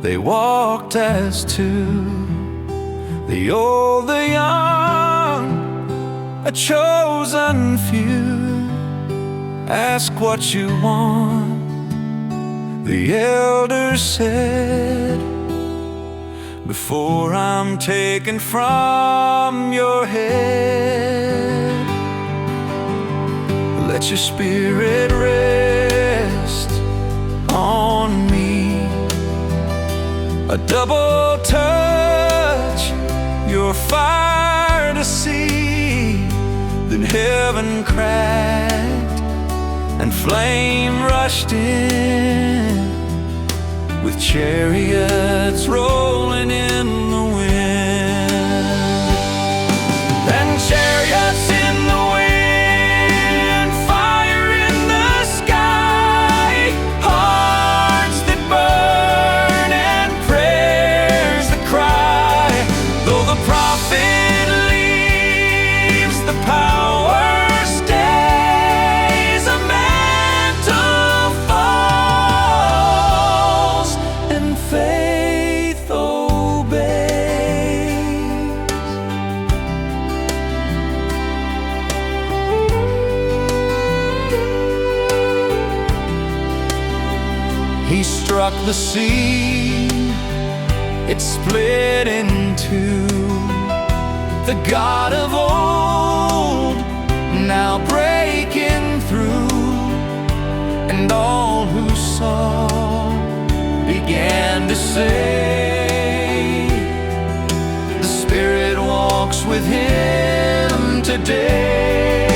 They walked as two, the old, the young, a chosen few. Ask what you want, the elders said, before I'm taken from your head. Let your spirit rest on me, a double touch, your fire to see. Then heaven cracked and flame rushed in, with chariots rolling in the wind. Then chariots in the wind, fire in the sky, hearts that burn and prayers that cry. Though the prophet leaves, the power stays. A mantle falls and faith obeys. He struck the sea, it split in two. The God of old now breaking through, and all who saw began to say, the Spirit walks with him today.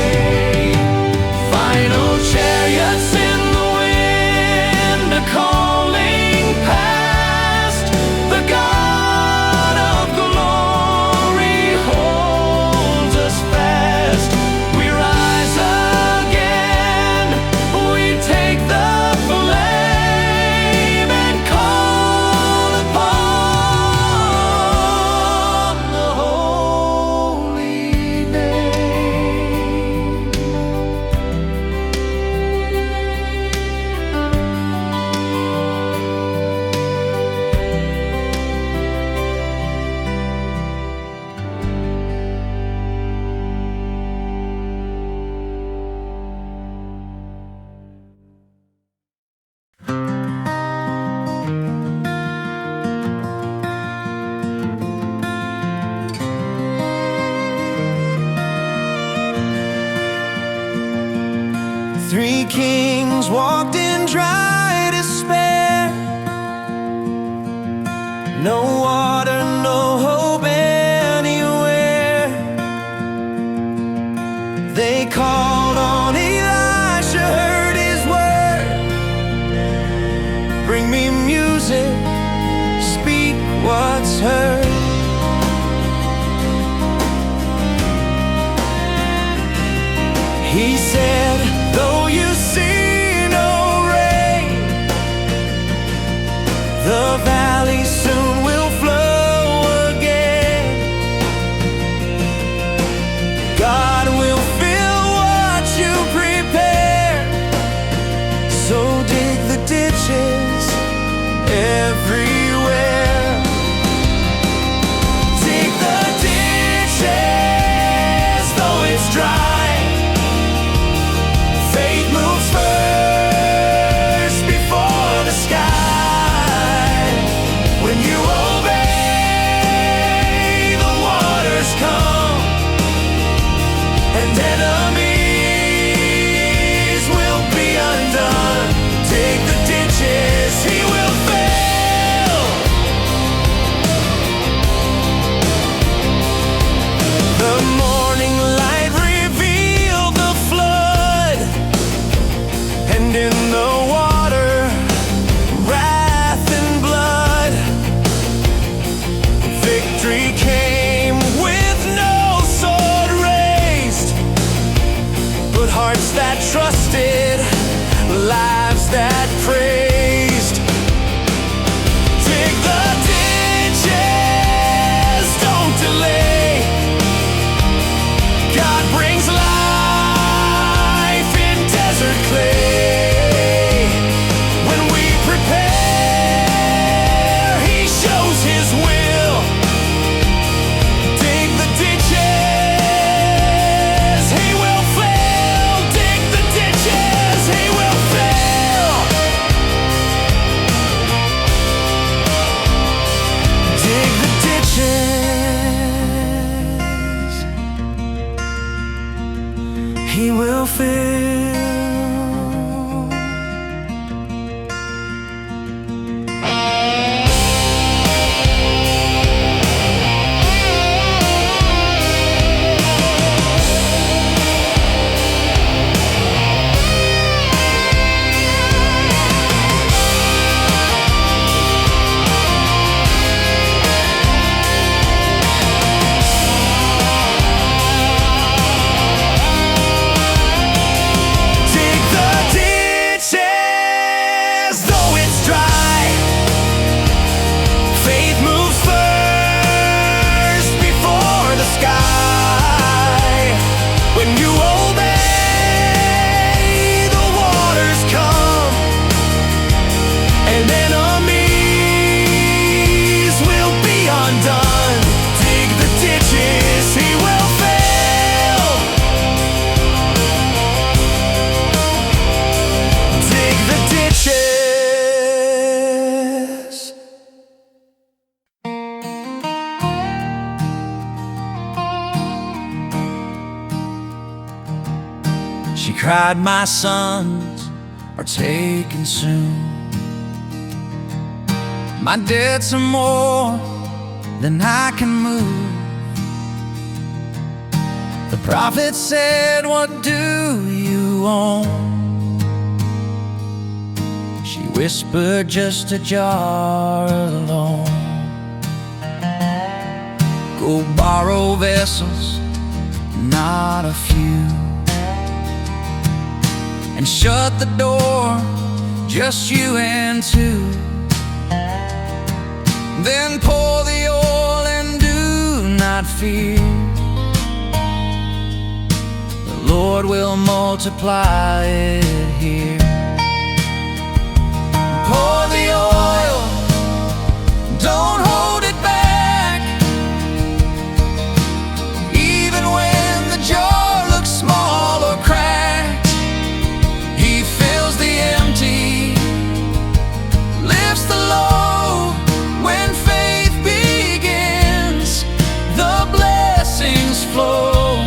Final chariots in the wind, a calling past. The God of glory holds us fast. We rise again, we take the flame and call upon the holy name. Three kings walked in dry despair, no water, no hope anywhere. They called on Elisha, heard his word, bring me music, speak what's heard. He said, though you see no rain, the valley soon will flood. cried, my sons are taken soon. My debts are more than I can move. The prophet said, what do you own? She whispered, just a jar alone. Go borrow vessels, not a few, and shut the door, just you and two. Then pour the oil and do not fear. The Lord will multiply it here. Pour the oil, don't hold it back. Even when the jar looks small or cracked, He fills the empty, lifts the load. When faith begins, the blessings flow.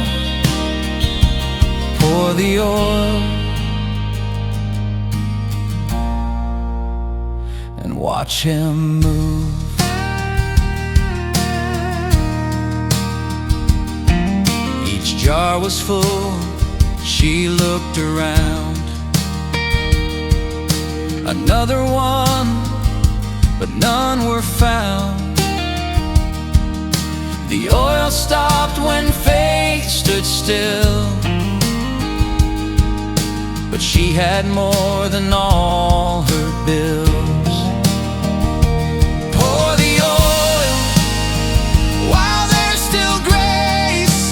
Pour the oil and watch Him move. Each jar was full, she looked around. Another one, but none were found. The oil stopped when faith stood still, but she had more than all her bills. Pour the oil while there's still grace.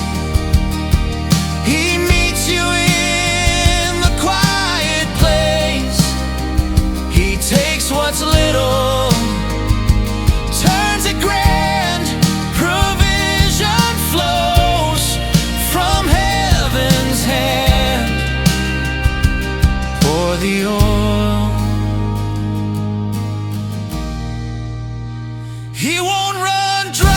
He meets you in the quiet place. He takes what's little, turns it grand. Provision flows from heaven's hand. Pour the oil, He won't run dry.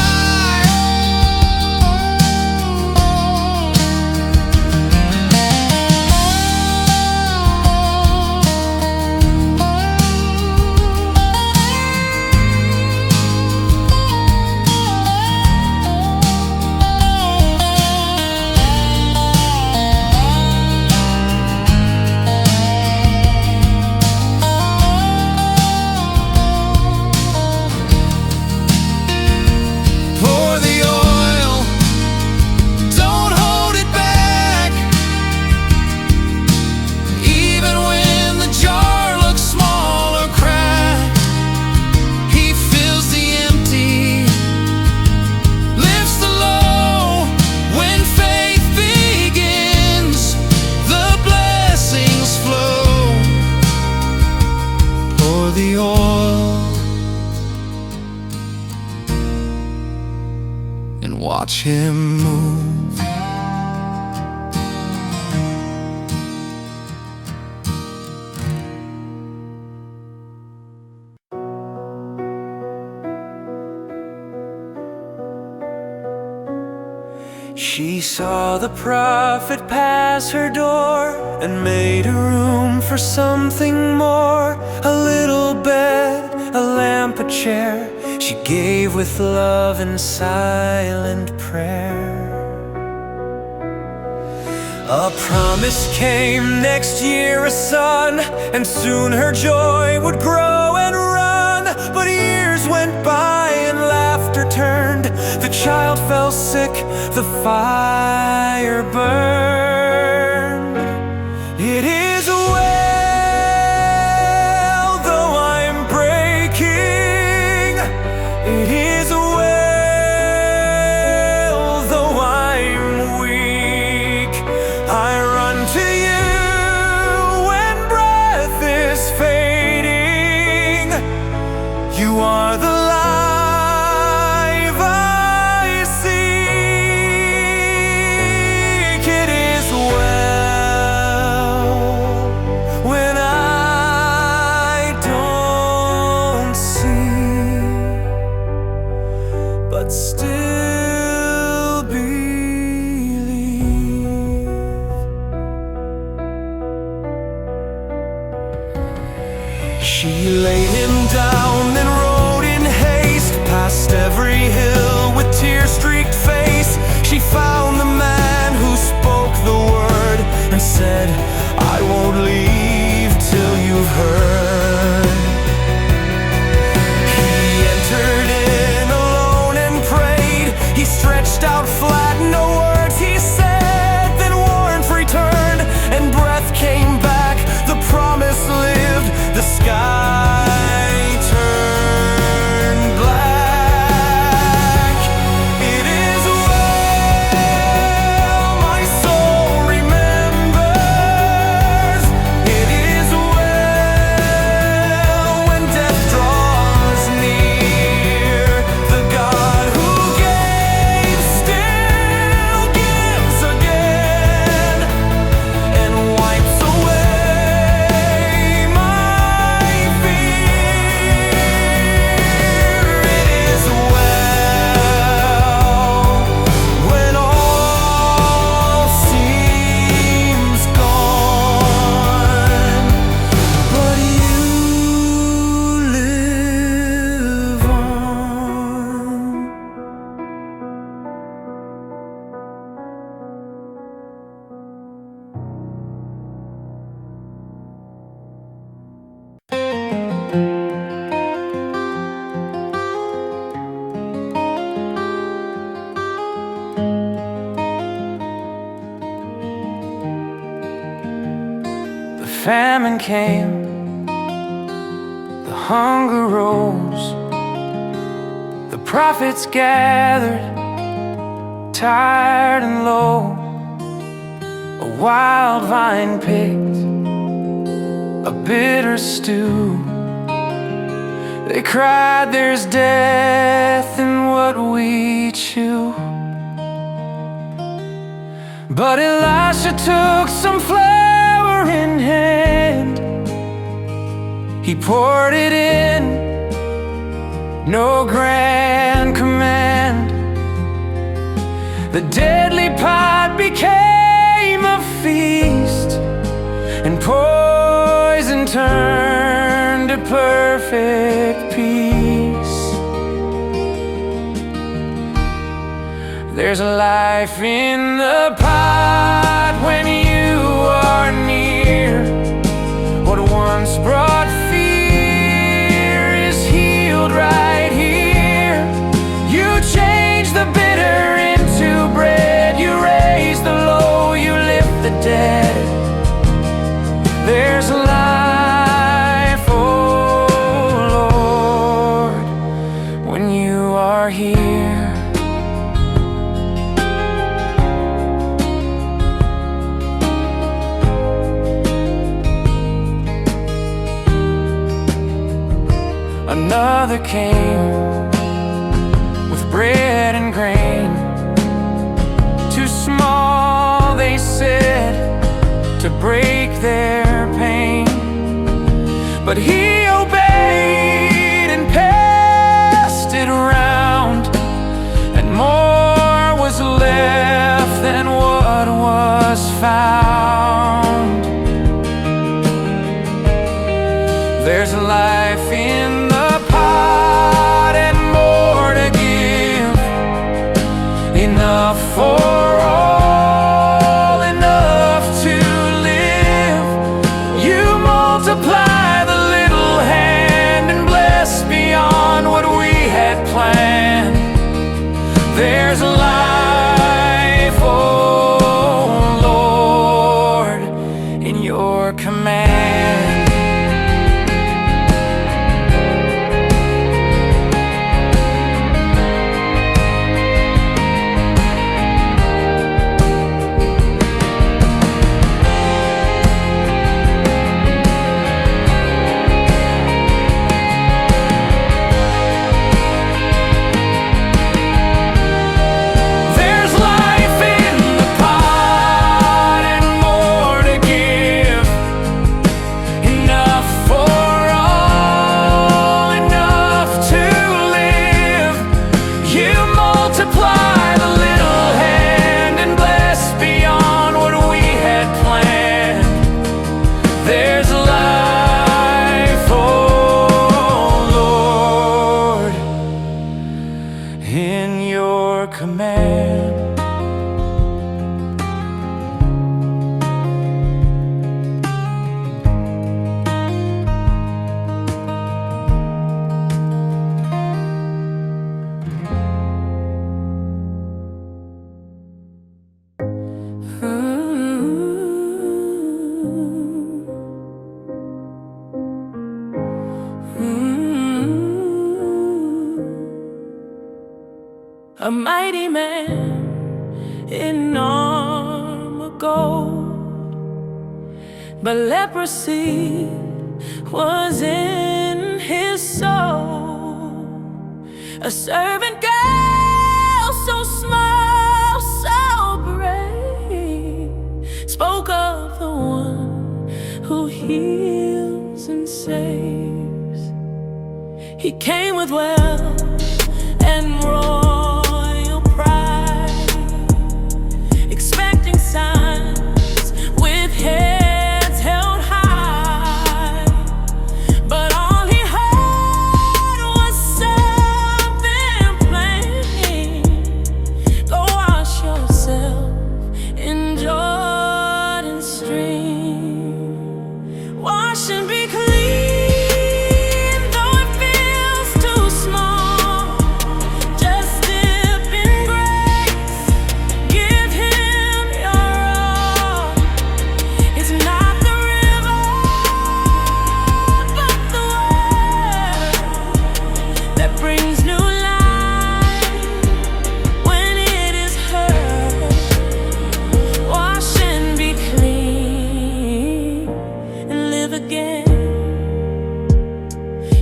The oil and watch Him move. She saw the prophet pass her door and made a room for something more. A little bed, a lamp, a chair. She gave with love and silent prayer. A promise came next year, a son, and soon her joy would grow and run. But years went by and laughter turned. The child fell sick, the fire burned. It is well, though I'm breaking. It is well, though I'm weak. I run to you when breath is fading. You are the life I seek. It stretched out flat, no words he said. Then warmth returned and breath came back. The promise lived, the sky turned black. It is well, my soul remembers. It is well when death draws near. The God who gave still gives again and wipes away my fear. It is well when all seems gone, but you live on. The famine came, the hunger rose, the prophets gathered, tired and low. A wild vine picked, a bitter stew. They cried, there's death in what we chew. But Elisha took some flour in hand. He poured it in, no grand command. The deadly pot became a feast, and poison turned to perfect peace. There's life in the pot when you are near. What once brought fear is healed right here. You change the bitter into bread. You raise the low, you lift the dead. There's life, oh Lord, when you are here. Another came with bread and grain, too small, they said, to break their pain. But he obeyed and passed it around, and more was left than what was found. There's life in the pot and more to give, enough for all, enough to live. You multiply the little hand and bless beyond what we had planned. There's life, oh Lord, in your command. a mighty man in armor gold, but leprosy was in his soul. A servant girl, so small, so brave, spoke of the one who heals and saves. He came with wealth and royal pride, expecting signs with heads held high. But all he heard was something plain: go wash yourself in Jordan's stream. Wash and be clean.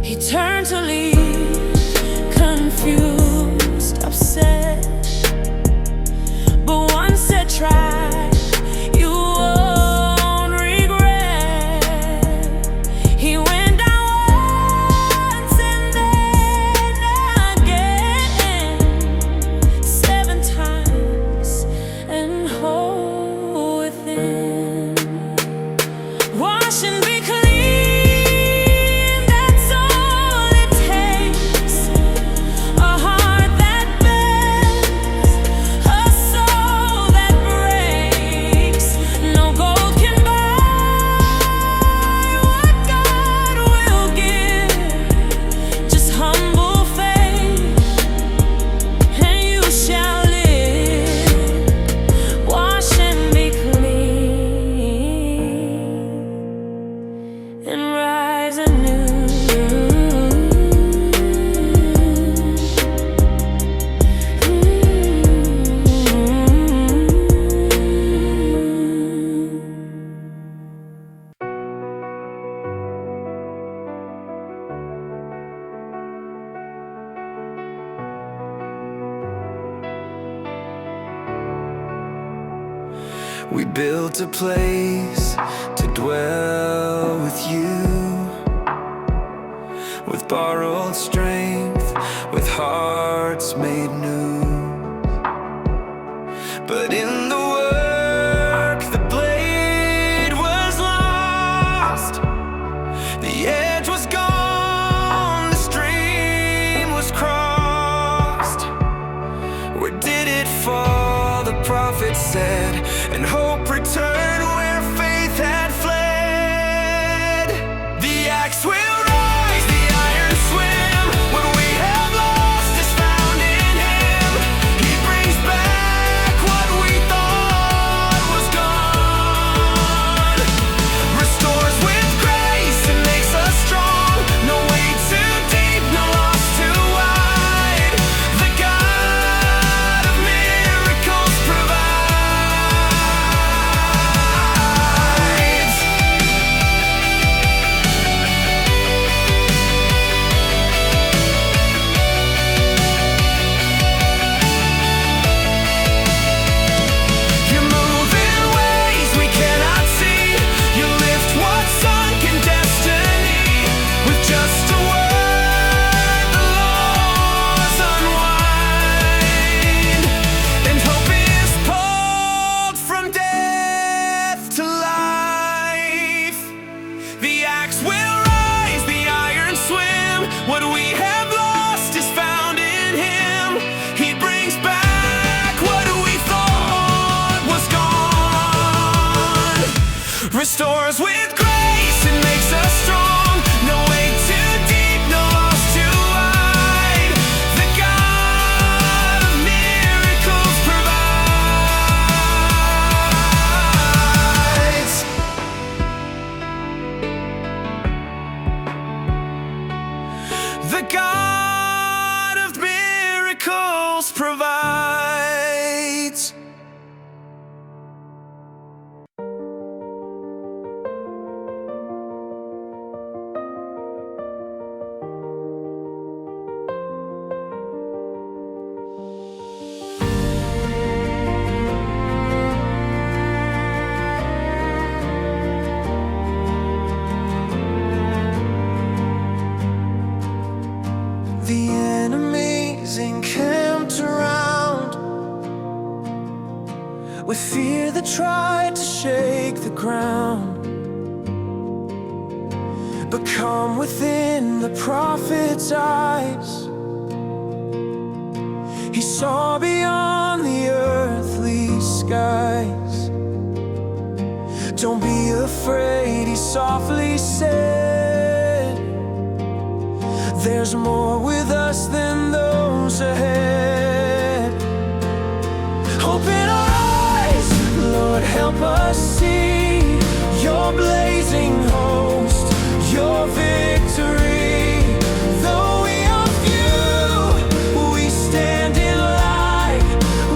He turned to leave, confused, upset, but one said, try, you won't regret. He went down once and then again, 7 times, and whole within. Wash and be clean. We built a place to dwell with you, with borrowed strength, with hearts made new. But in the work, the blade was lost, the edge was gone, the stream was crossed. Where did it fall? The prophet said, and hope returned where faith had fled. The axe will rise, the iron swim. What we have lost is found in him. He brings back what we thought was gone. Restores with grace and makes us strong. No way too deep, no loss too wide. The God of miracles provides. What we have lost is found in him. He brings back what we thought was gone. Restores with grace and makes us strong. No way too deep, no loss too wide. The God of miracles provides. The God of miracles else provides. The enemies encamped around with fear that tried to shake the ground. But come within the prophet's eyes, he saw beyond the earthly skies. Don't be afraid, he softly said, there's more with us than those ahead. Open our eyes, Lord, help us see your blazing host, your victory. Though we are few, we stand in light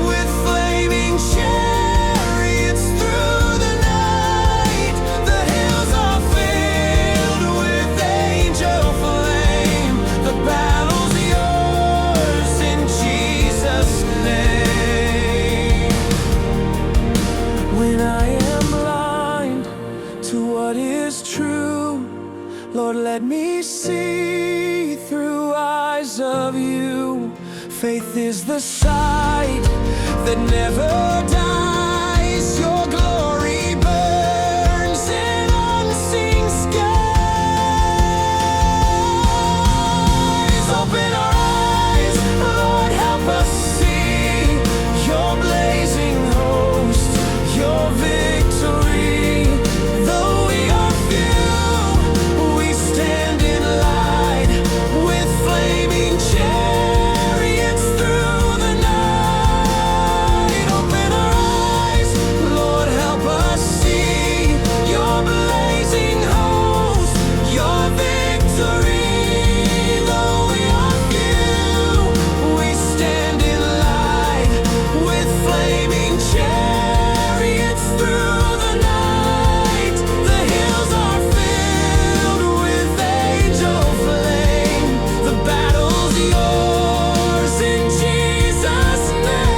with flaming chariots through the night. The hills are filled with angel flame. The battle's yours in Jesus' name. When I am blind to what is true, Lord, let me see through eyes of you. Faith is the sight that never dies. Your glory burns in unseen skies. Open our eyes, Lord, help us see your blazing host, your victory. Though we are few, we stand in light with flaming chariots through the night. Open our eyes, Lord, help us see your blazing host, your victory. Though we are few, we stand in light with flaming chariots through the night. The hills are filled with angel flame. The battle's yours in Jesus' name.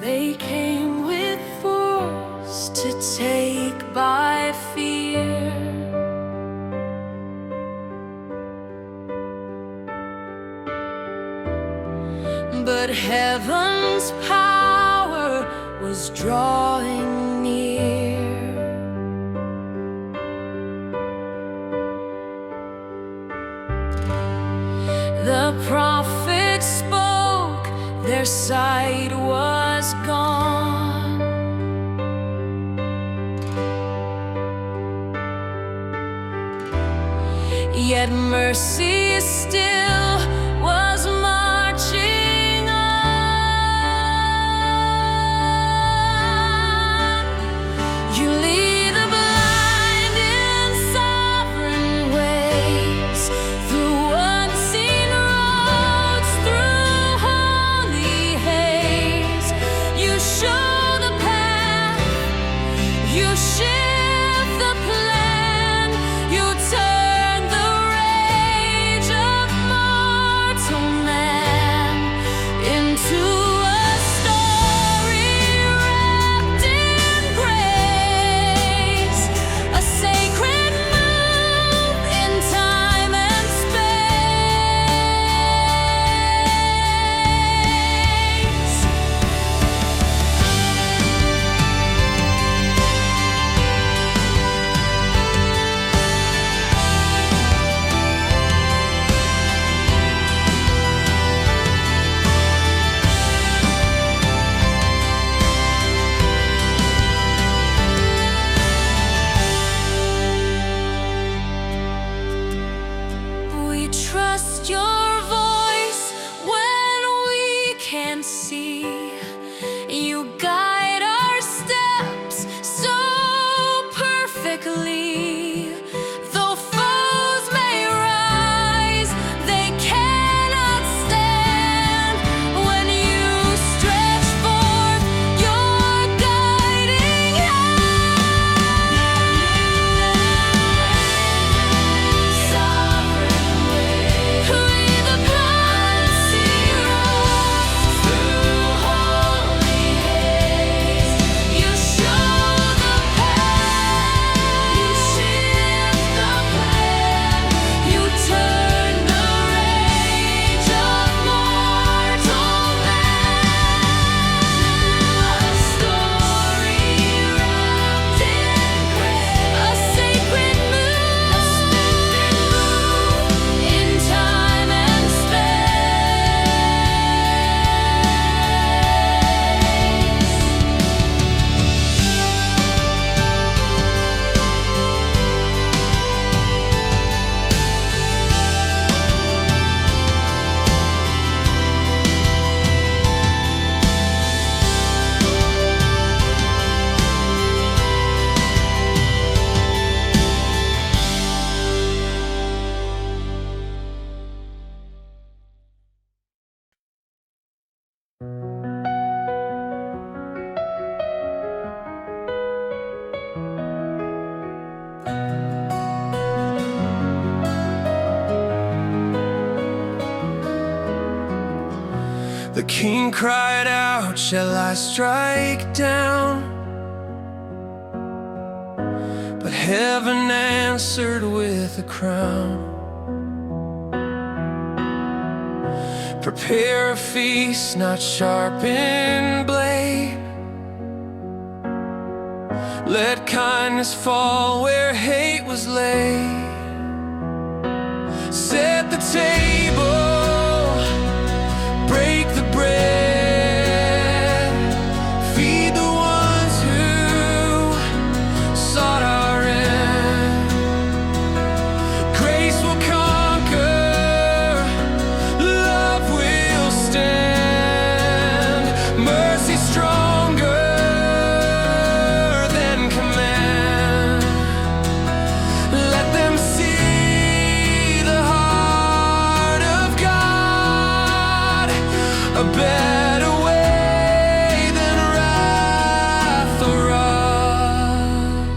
They came with force to take by fear. But heaven's power was drawing near. The prophet spoke, their sight was gone. Yet mercy still was marching on. You lead the blind in sovereign ways, through unseen roads, through holy haze. You show the path, you shift the plan, you turn the rage of king cried out, "Shall I strike down?" But heaven answered with a crown. Prepare a feast, not sharpened blade. Let kindness fall where hate was laid. Set the table, break the bread, feed the ones who sought our end. Grace will conquer, love will stand, mercy stronger than command. Let them see the heart of God, a better way than wrath or wrath.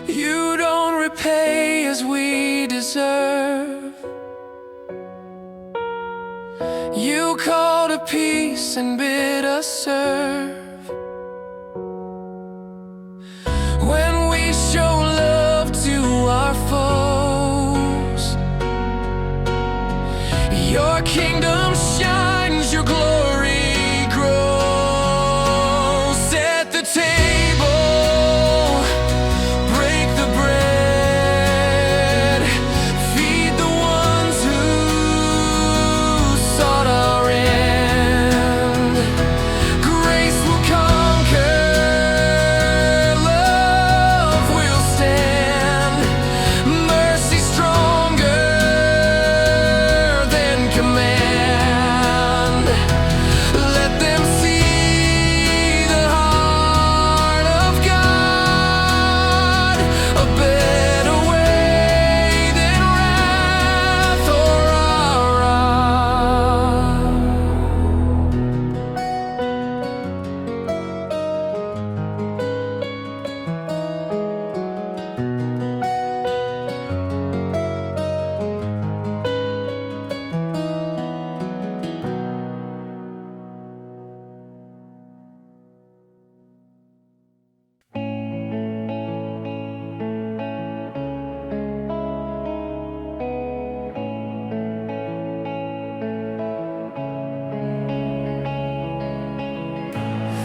You don't repay as we deserve. You call to peace and bid us serve. When we show love to our foes, your kingdom shines, your glory grows. Set the table, break the bread, feed the ones who sought our end. Grace will conquer, love will stand, mercy stronger than command. Let them see the heart of God, a better way than wrath or wrath.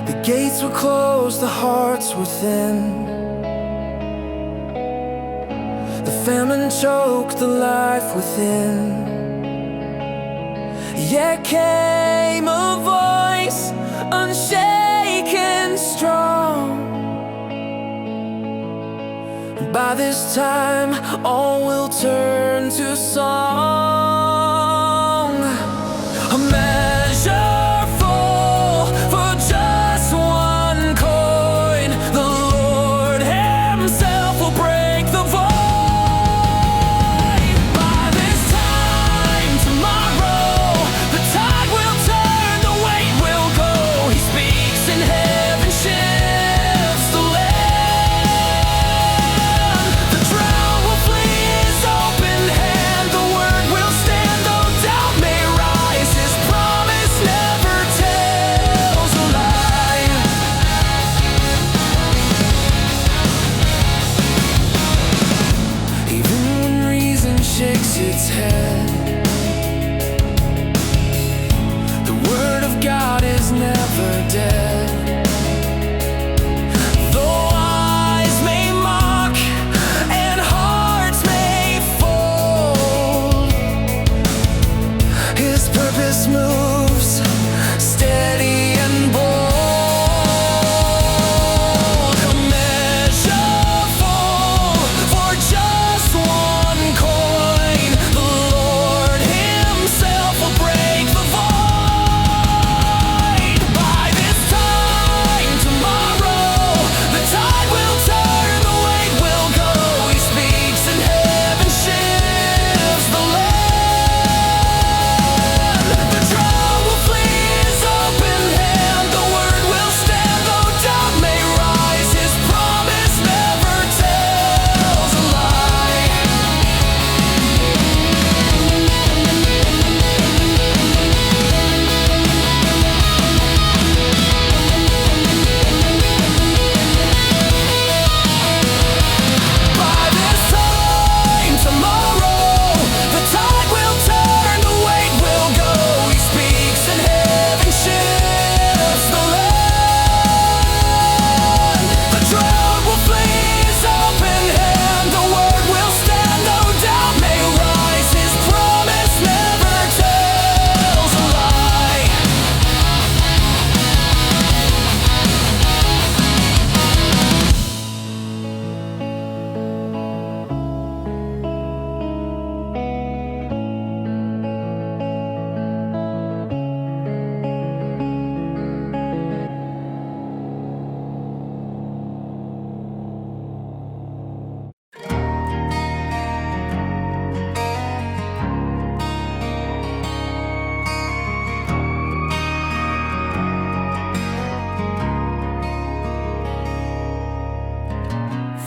The gates were closed, the hearts were thin. The famine choked the life within. Yet came a voice, unshaken, strong. By this time, all will turn to song. A measure full for just one coin. The Lord Himself will break the void. By this time tomorrow, the tide will turn, the weight will go. He speaks and heaven shifts the land. The drown will flee His open hand. The word will stand.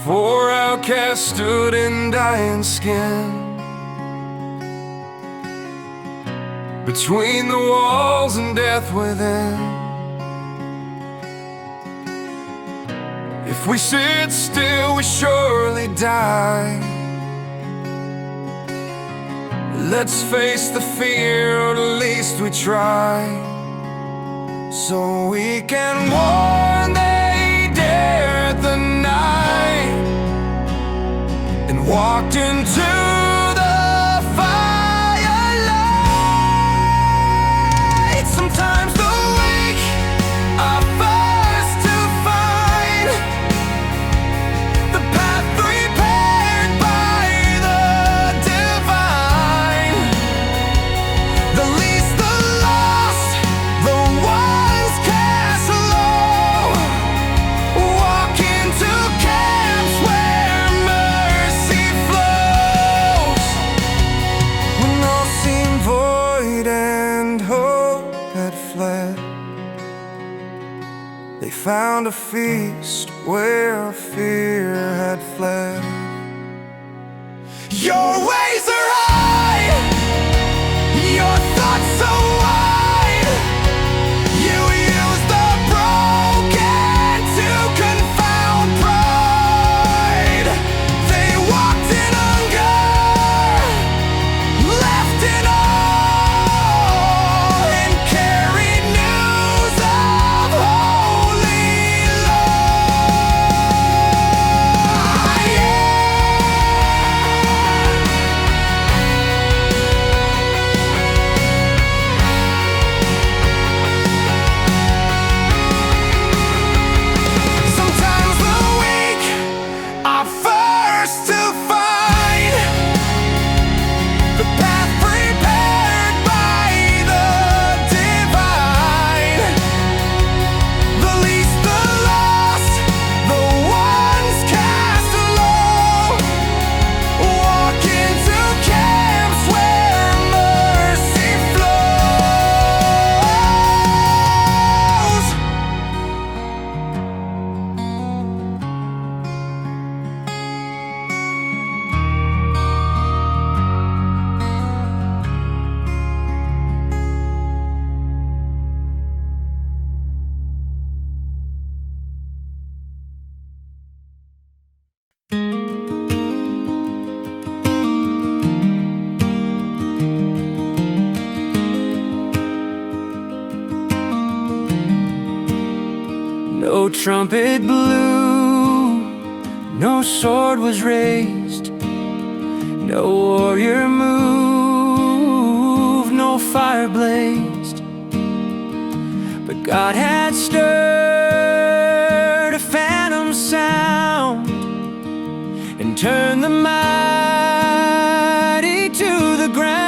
Poor outcast stood in dying skin, between the walls and death within. If we sit still, we surely die. Let's face the fear, or at least we try, so we can warn they dared the night and walked into the firelight. Sometimes the weak are first to find the path prepared by the divine. The least, the lost, the ones cast low, walk into camps where mercy flows. When all seemed void and hope had fled, they found a feast where fear had fled. Your ways are high, your thoughts so wide. You use the broken to confound pride. They walked in hunger, left in awe, and carried news of holy law. Sometimes the weak are first to find the path prepared by the divine. The least, the lost, the ones cast low, walk into camps where mercy flows. No trumpet blew, no sword was raised, no warrior moved, no fire blazed. But God had stirred a phantom sound and turned the mighty to the ground.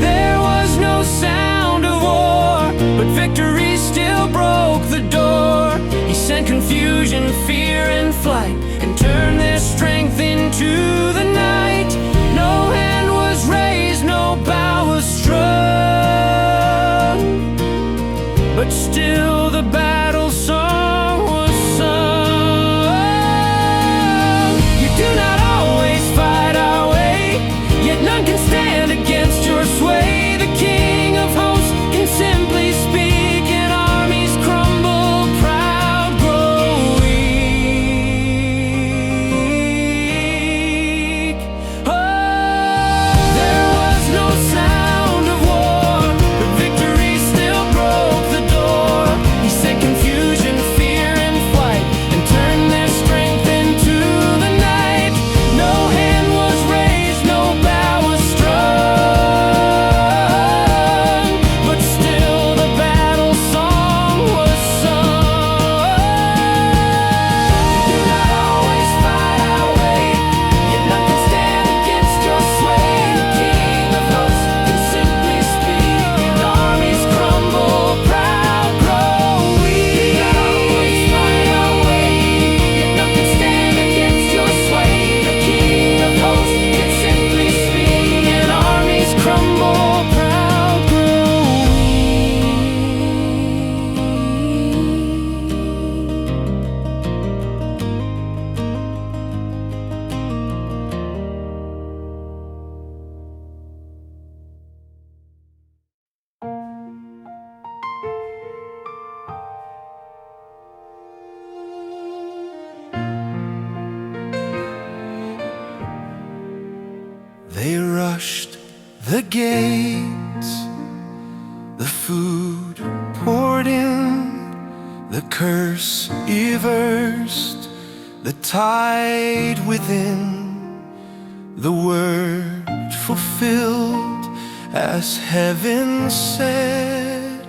There was no sound of war, but victory still broke the door. He sent confusion, fear, and flight, and turned their strength into the night. No hand was raised, no bow was strung, but still the battle song was sung. You do not always fight our way, yet none can stand against your sway. The King of hosts can simply speak, and armies crumble, proud grow weak. pardon, the curse reversed, the tide within, the word fulfilled as heaven said.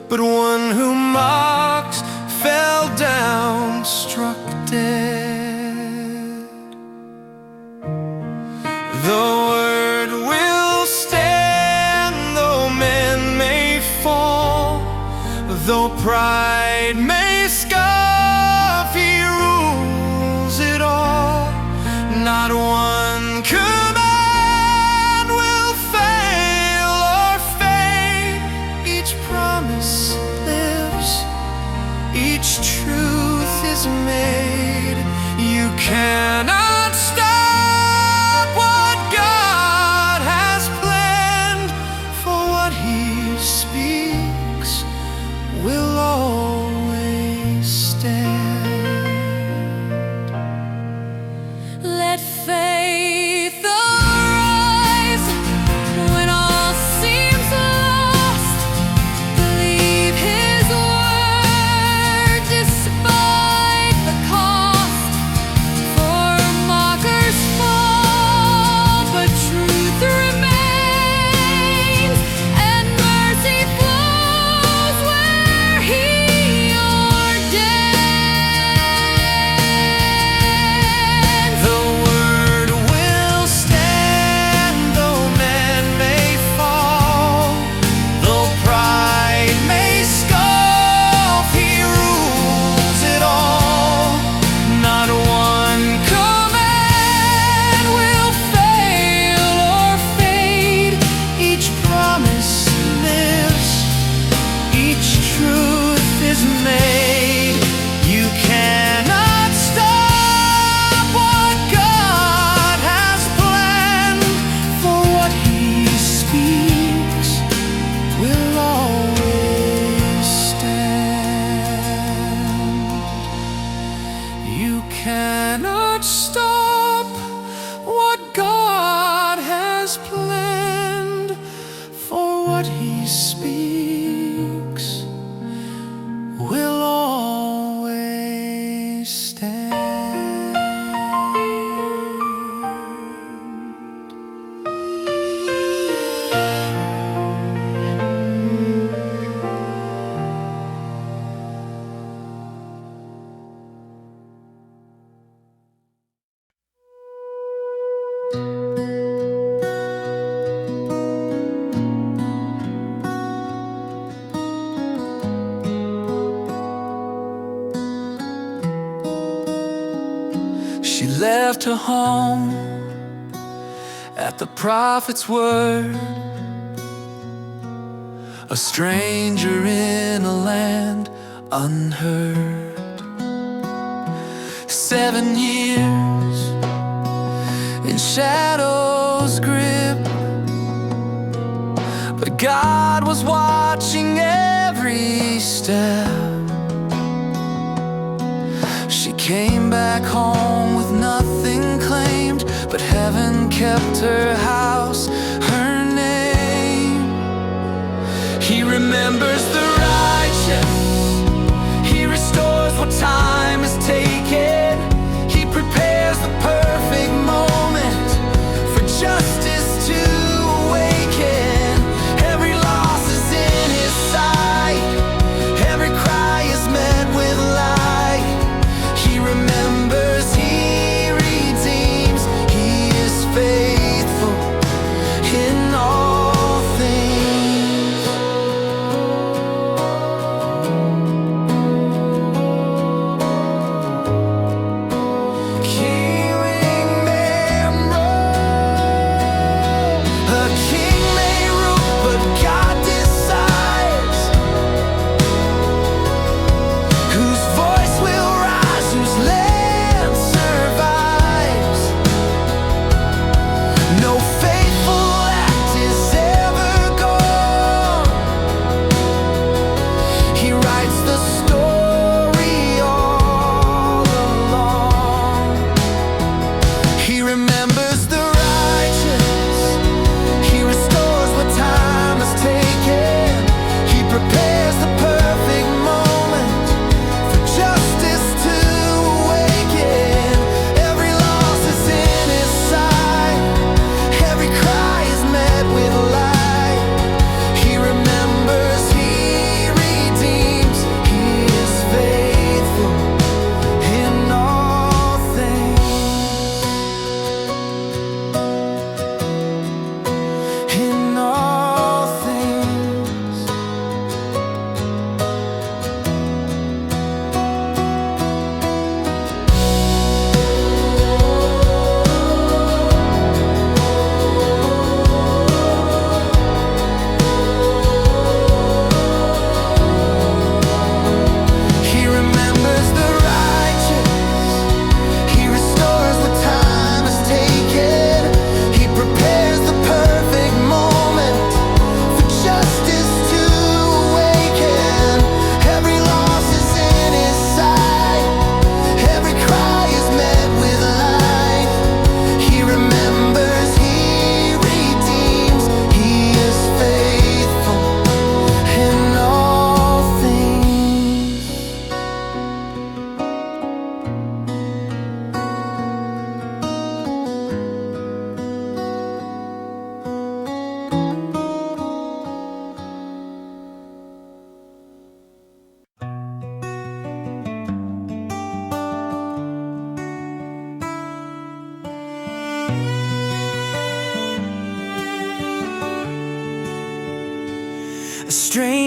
But one who mocked fell down, struck dead. The word will stand, though men may fall, though pride may scoff, he rules it all. Not one command will fail or fade. Each promise lives, each truth is made. You cannot stop what God has planned, for what He speaks will always stand. Let faith arise when all seems lost. Believe His word despite the cost. For mockers fall, but truth remains, and mercy flows where He ordains. The word will stand, though men may fall, though pride may scoff, He rules it all. Not one command will fail or fade. Each promise lives, each truth is made. You cannot stop what God has planned, for what He speaks will always stand. You cannot stop what God has planned, for what He speaks will always stand. She left her home at the prophet's word, a stranger in a land unheard. 7 years in shadow's grip, but God was watching every step. She came back home with nothing claimed, but heaven kept her house, her name. He remembers the righteous, He restores what time has taken. He prepares the perfect moment for justice to awaken. Every loss is in His sight, every cry is met with light. He remembers, He redeems, He is faithful in all things.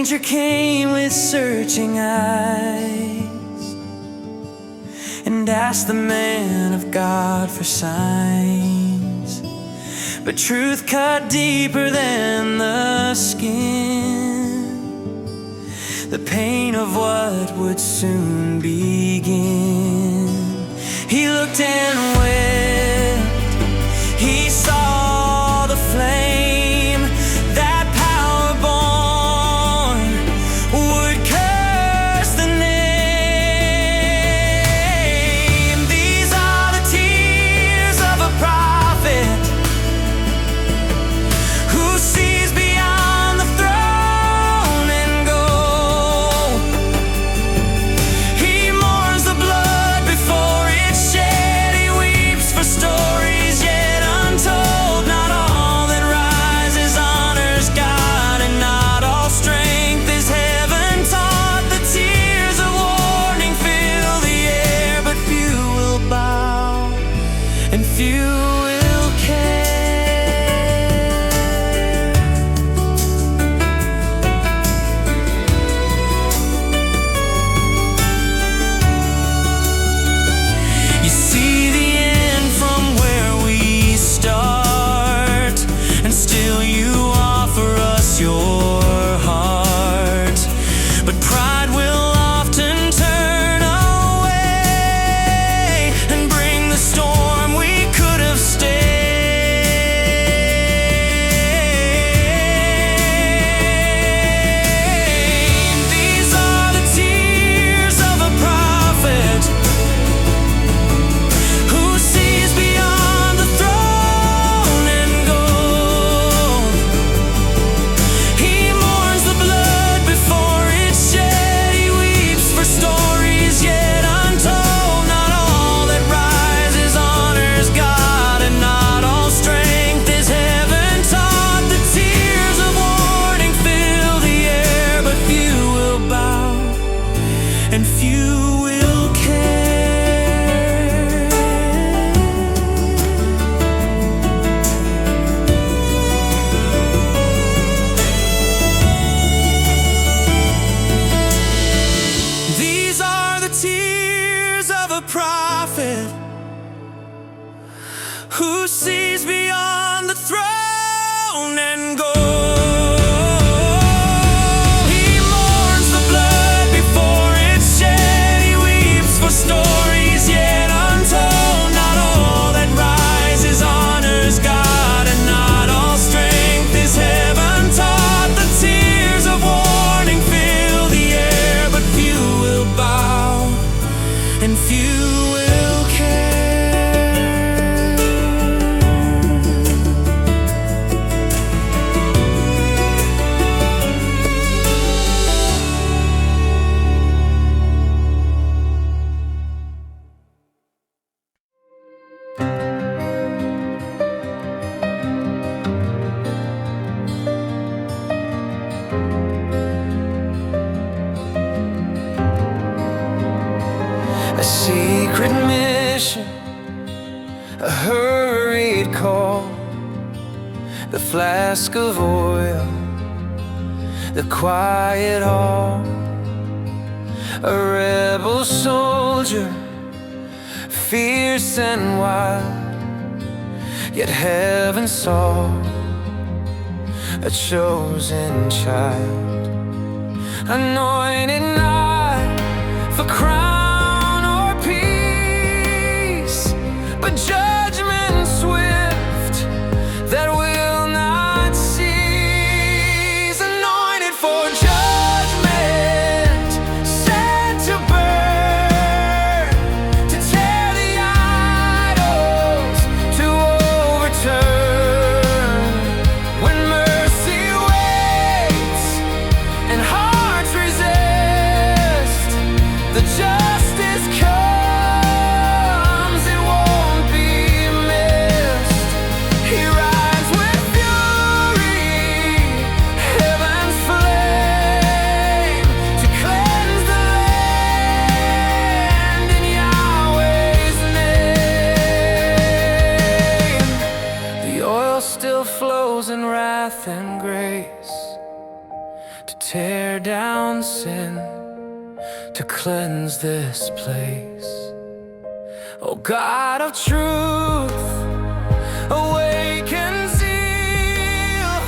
stranger came with searching eyes and asked the man of God for signs. But truth cut deeper than the skin, the pain of what would soon begin. He looked and wept, he saw the flame, that power born would curse the name. These are the tears of a prophet who sees beyond the throne and goal. He mourns the blood before it's shed. He weeps for stories yet untold. Not all that rises honors God, and not all strength is heaven taught. The tears of warning fill the air, but few will bow and few will care. You see the end from where we start, and still you offer us your heart. But pride will often turn away and bring the storm we could have stayed. These are the tears of a prophet who sees beyond the throne and goal. He mourns the blood before it's shed. He weeps for stories yet untold. Not all that rises honors God, and not all strength is heaven taught. The tears of warning fill the air, but few will bow and few will care. These are the tears of a prophet who sees beyond the throne and goal. He mourns the blood before it's shed. He weeps for stories yet untold. Not all that rises honors God, and not all strength is heaven taught. The tears of warning fill the air, but few will bow and few will care. A secret mission, a hurried call, the flask of oil, the quiet hall. A rebel soldier, fierce and wild, yet heaven saw a chosen child. Anointed not for crown or peace, but judgment swift that will not cease. Anointed for judgment, sent to burn, to tear the idols, to overturn. When mercy waits and hearts resist, sin to cleanse this place. Oh God of truth, awaken zeal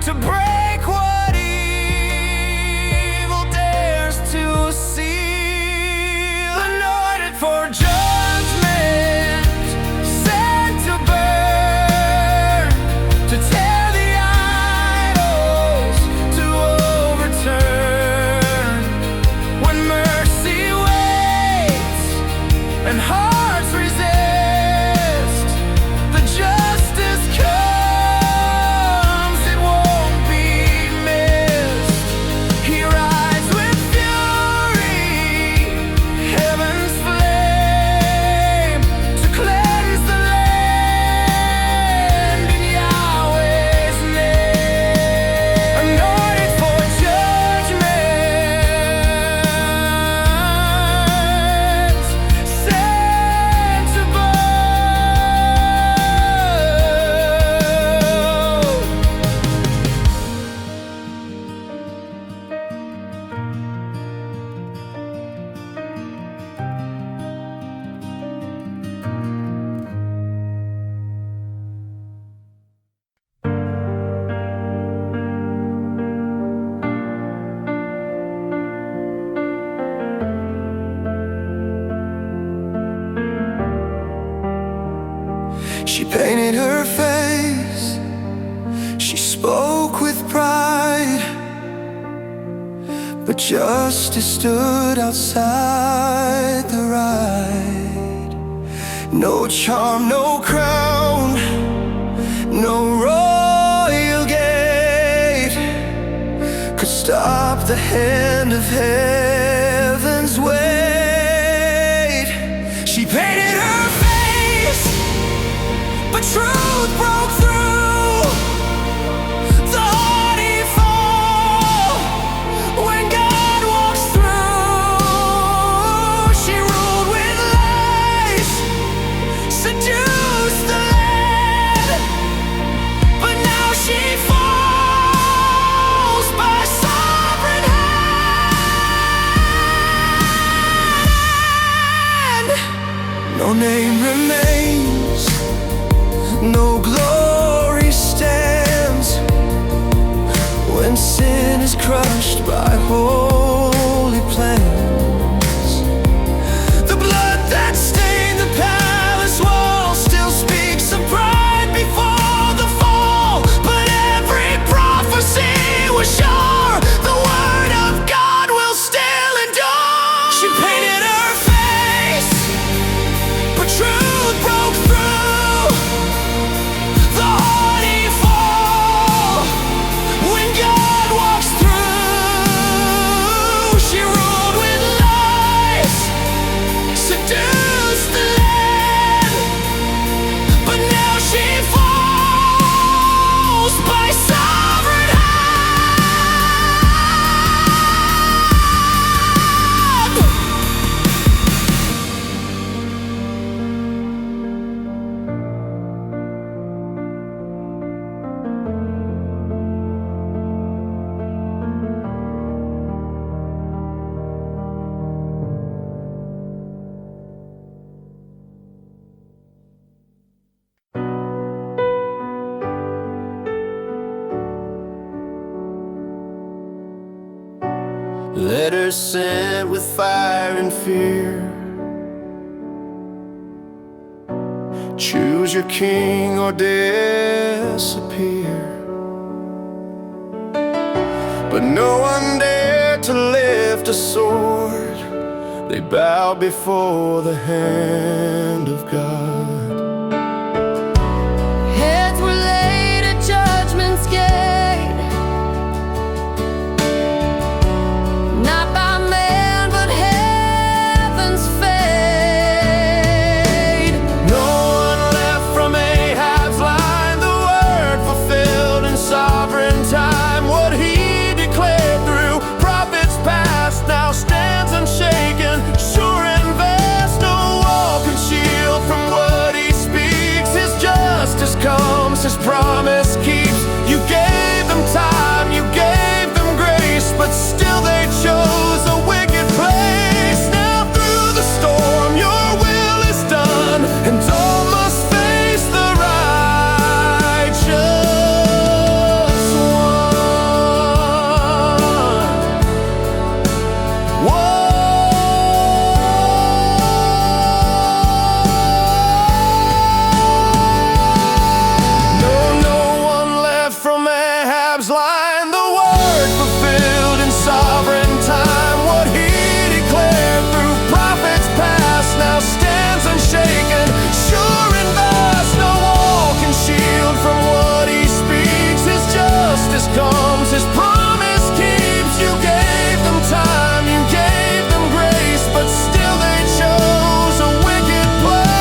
to break what evil dares to seal. Anointed for judgment, sent to burn, to tear the idols, to overturn. When mercy waits and hearts resist, the justice comes, it won't be missed. He rides with fury, heaven's flame, to cleanse the land in Yahweh's name. Anointed for judgment, sent to burn. She painted her face, she spoke with pride, but justice stood outside the ride. No charm, no crown, no royal gate could stop the hand of heaven's weight. She painted her face, but truth broke through. The haughty fall when God walks through. She ruled with lies, seduced the land, but now she falls by sovereign hand. No name remains, no glory stands when sin is crushed by holy plans. The blood that stained the palace wall still speaks of pride before the fall, but every prophecy was sure. The word of God will still endure. She painted her face, but truth broke through. The haughty fall when God walks through. She ruled with lies, seduced the land, but now she falls by sovereign hand. Letters sent with fire and fear. Choose your king or disappear. But no one dared to lift a sword. They bowed before the hand of God. Heads were laid at judgment's gate, not by man, but heaven's fate. No one left from Ahab's line, the word fulfilled in sovereign time. What he declared through prophets past now stands unshaken, sure and vast. No wall can shield from what he No one left from Ahab's line. The word fulfilled in sovereign time. What he declared through prophets past now stands unshaken, sure and vast. No wall can shield from what he speaks. His justice comes, his promise keeps. You gave them time, you gave them grace, but still they chose a wicked place.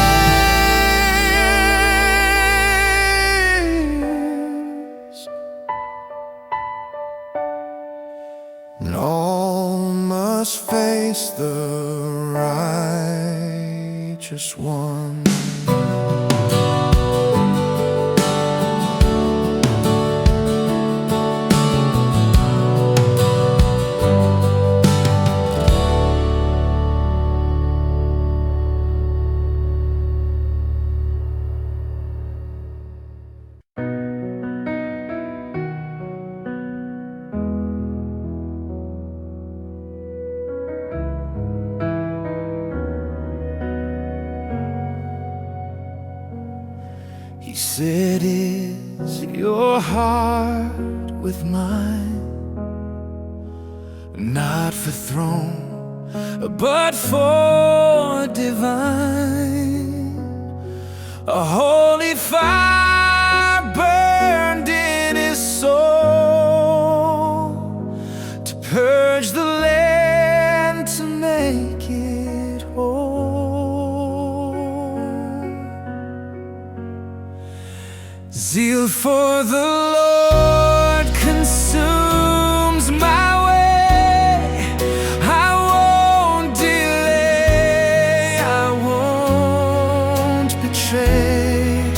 And all must face the righteous one. He said, "Is your heart with mine? Not for throne, but for divine. A holy fire burned in his soul to purge the land, to make it whole. Zeal for the Lord consumes my way. I won't delay, I won't betray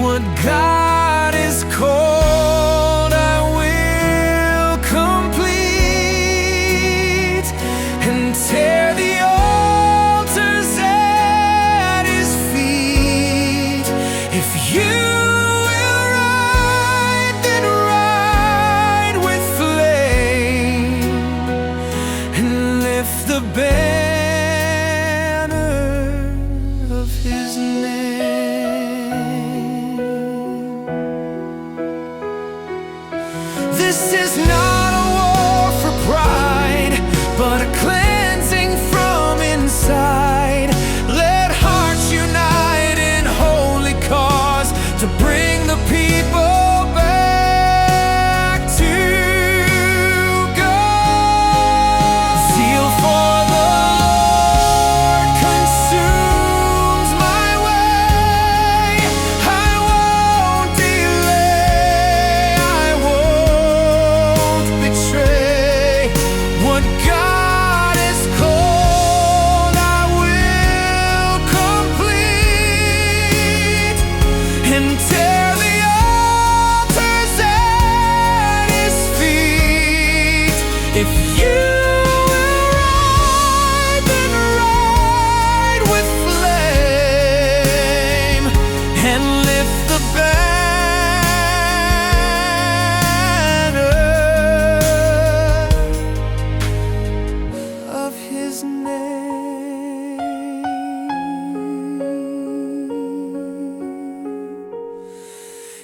what God is called. I will complete and tear the altars at his feet. If you the banner of his name. This is not a war for pride, but a cleansing from inside. Let hearts unite in holy cause to bring the people back to God. Zeal for and tear the altars at his feet. If you will ride, then ride with flame and lift the banner of his name.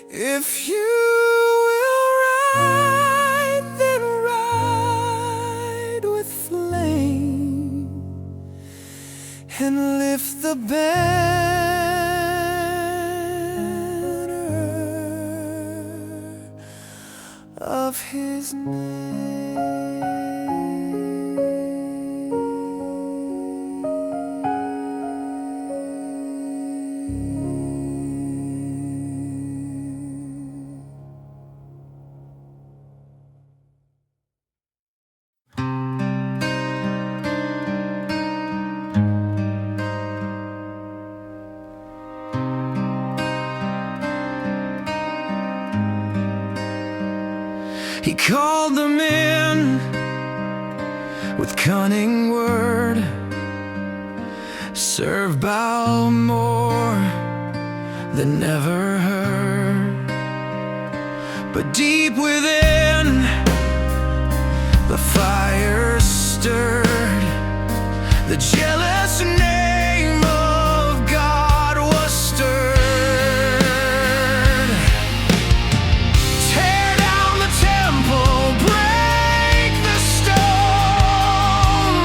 If you will ride, then ride with flame and lift the banner of his name. He called them in with cunning word, served Baal more than never heard. But deep within, the fire stirred, The jealous name of God was stirred. Tear down the temple, break the stone.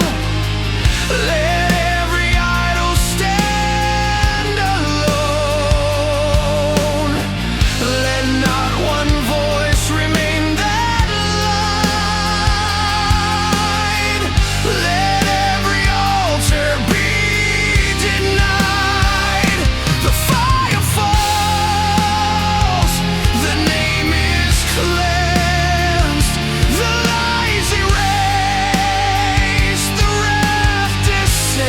Let every idol stand alone. Let not one voice remain that lied. Let every altar be denied. The fire falls, the name is cleansed, the lies erased, the wrath descends.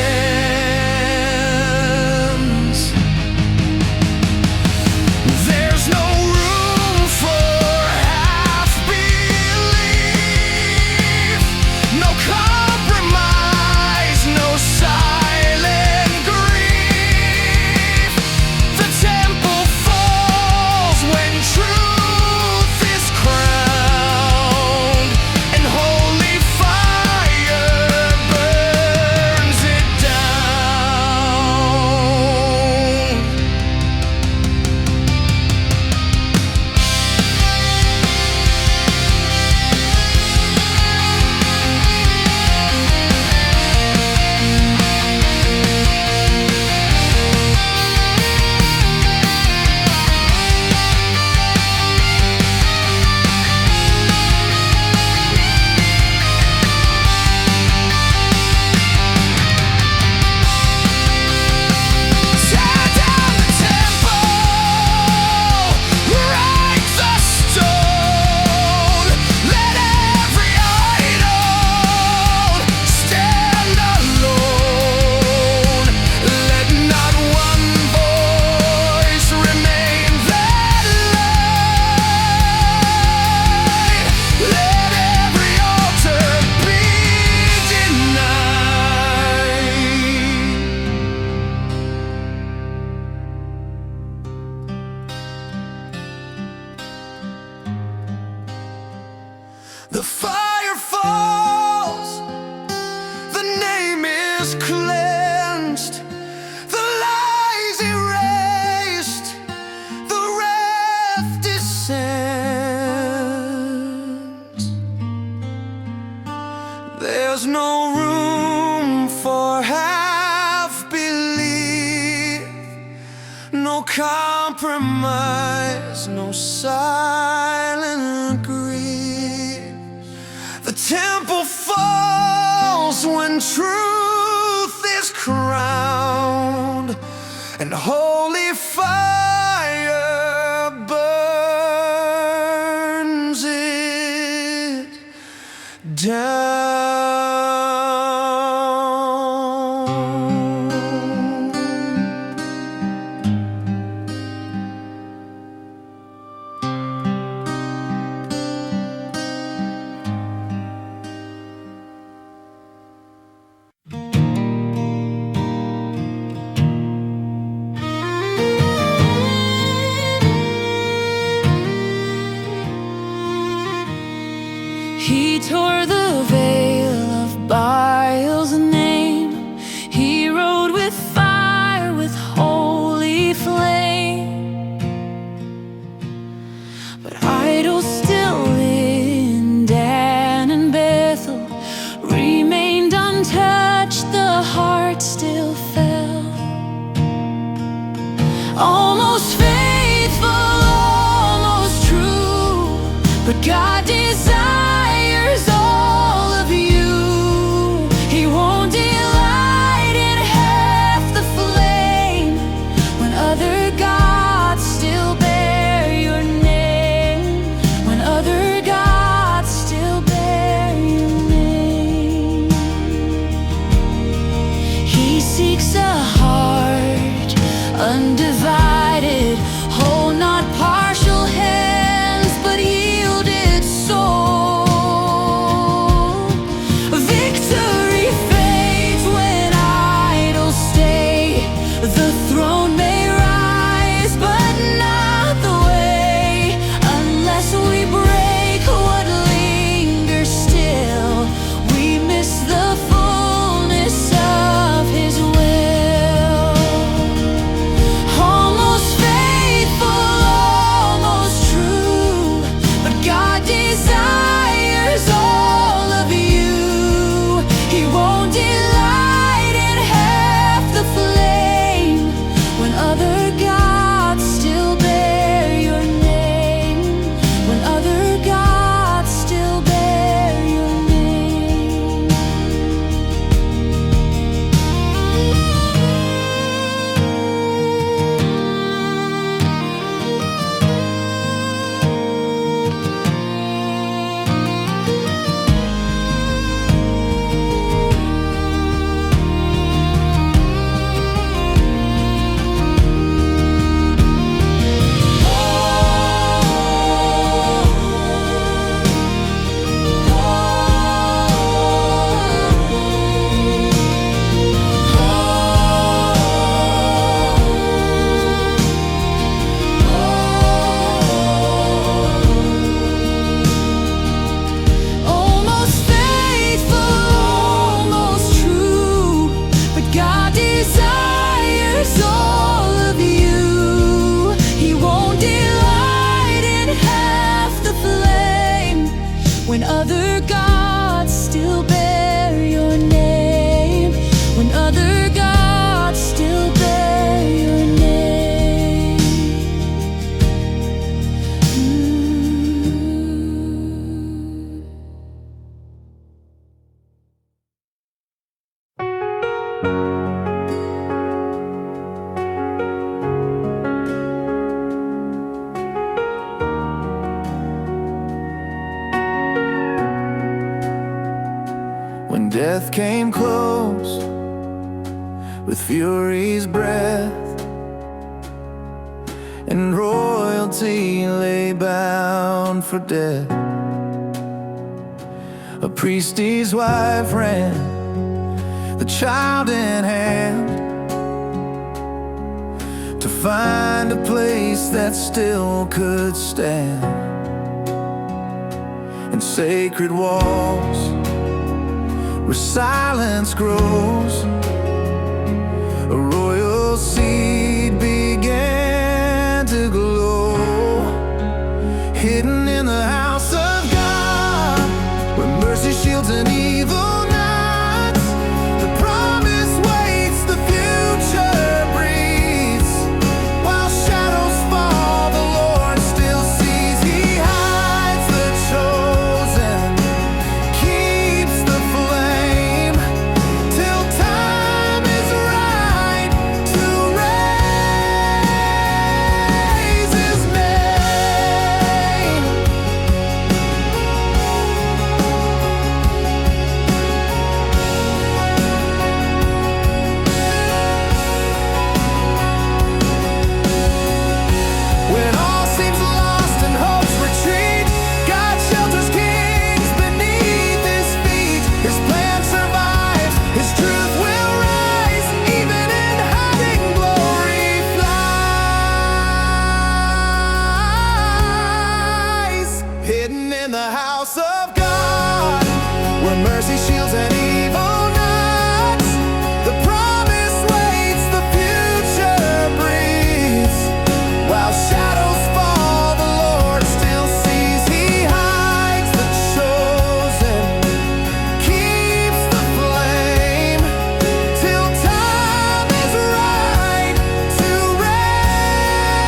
There's no room for half belief, no compromise, no silent grief. The temple falls when truth is crowned, and holy fire burns it down. Tear down the temple, break the stone. Let every idol stand alone. Let not one voice remain that lied. Let every altar be denied. The fire falls, the name is cleansed, the lies erased, the wrath descends. There's no room for half belief, no compromise, no silent grief. The temple falls when truth is crowned, and holy fire burns it down. He tore the veil of Baal's name. He rode with fire, with holy flame. But idols still in Dan and Bethel remained untouched, the heart still fell. Almost faithful, almost true, but God desires all of you. He won't delight in half the flame when other gods still bear your name. When other gods still bear your name. He seeks a heart undivided, whole, not partial hands, but yielded death came close with fury's breath, and royalty lay bound for death. A priestess wife ran, the child in hand, to find a place that still could stand. And sacred walls where silence grows, a royal seed began to glow. Hidden in the house of God, where mercy shields an evil night, the promise waits, the future breathes. While shadows fall, the Lord still sees. He hides the chosen, keeps the flame, till time is right to raise His name. When all seems lost and hopes retreat, God shelters kings beneath His feet. His plan survives, His truth will rise. Even in hiding, glory flies. Hidden in the house of God, where mercy shields an evil night, the promise waits, the future breathes. While shadows fall, the Lord still sees. He hides the chosen, keeps the flame, till time is right to raise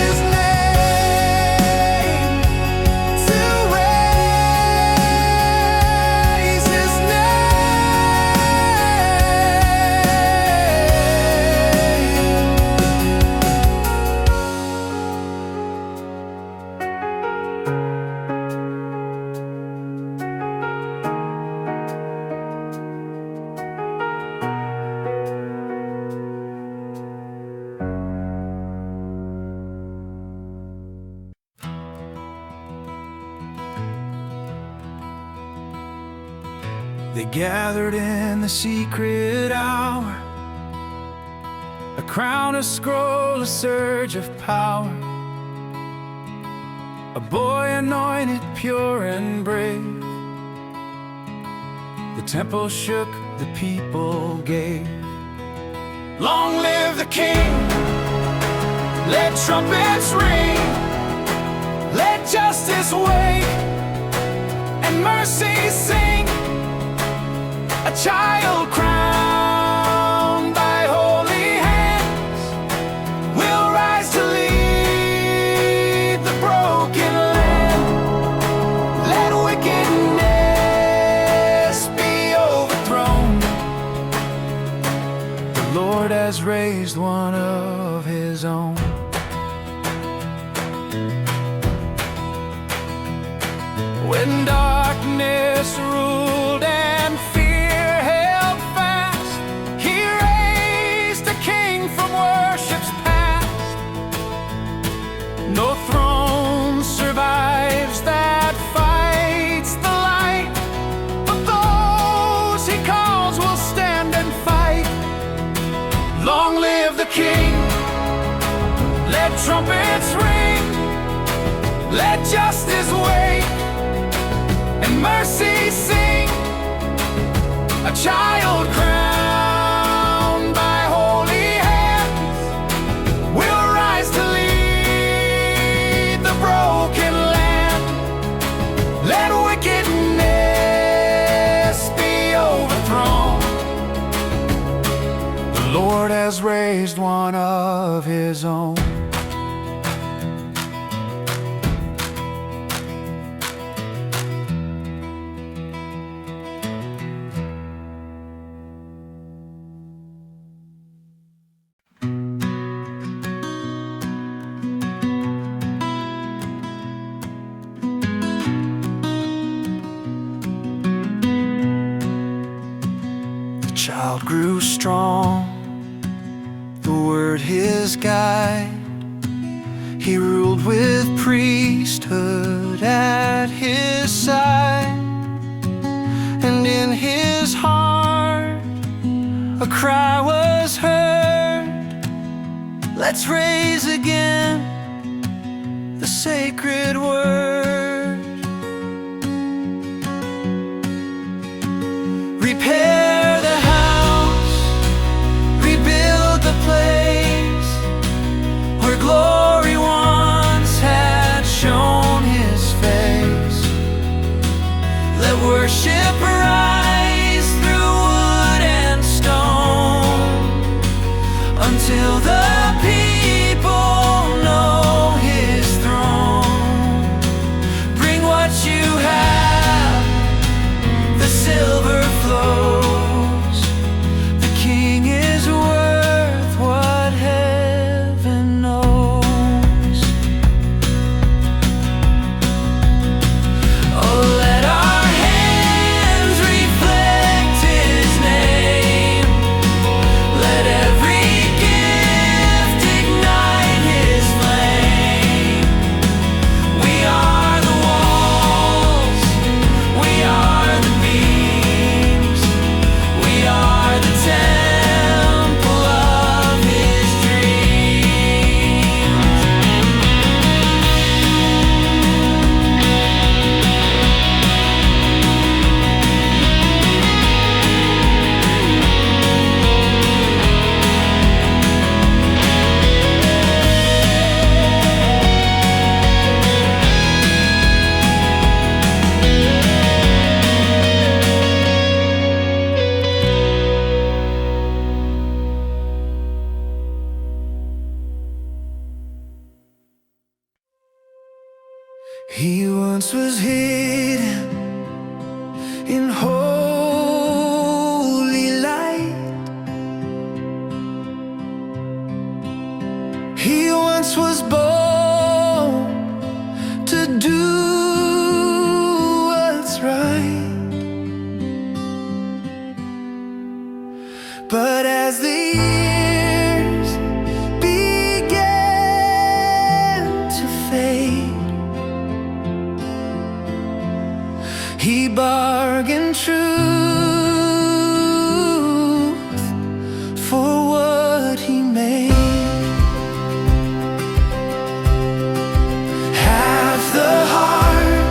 His name, to raise His They gathered in the secret hour, a crown, a scroll, a surge of power, a boy anointed, pure and brave. The temple shook, the people gave. Long live the King! Let trumpets ring, let justice wake, and mercy sing. A child crowned by holy hands will rise to lead the broken land. Let wickedness be overthrown. The Lord has raised one of His own. When darkness ruled and fear held fast, He raised a king from worship's past. No throne survives that fights the light, but those He calls will stand and fight. Long live the King! Let trumpets ring, let justice wake, and mercy sing. A child crowned by holy hands will rise to lead the broken land. Let wickedness be overthrown. The Lord has raised one of His own. child grew strong, the word his guide. He ruled with priesthood at his side, and in his heart a cry was heard, let's raise again the sacred word. Repair the house, rebuild the place where glory once had shown his face. Let worship rise through wood and stone until the people know his throne. Bring what you have, the silver flows. The King is worth what heaven knows. Oh, let our hands reflect his name. Let every gift ignite his flame. We are the walls, we are the beams, we are the temple of his dreams. He once was hidden in holy light. He once was born to do what's right. But as the years began to fade, he bargained truth for what he made. Half the heart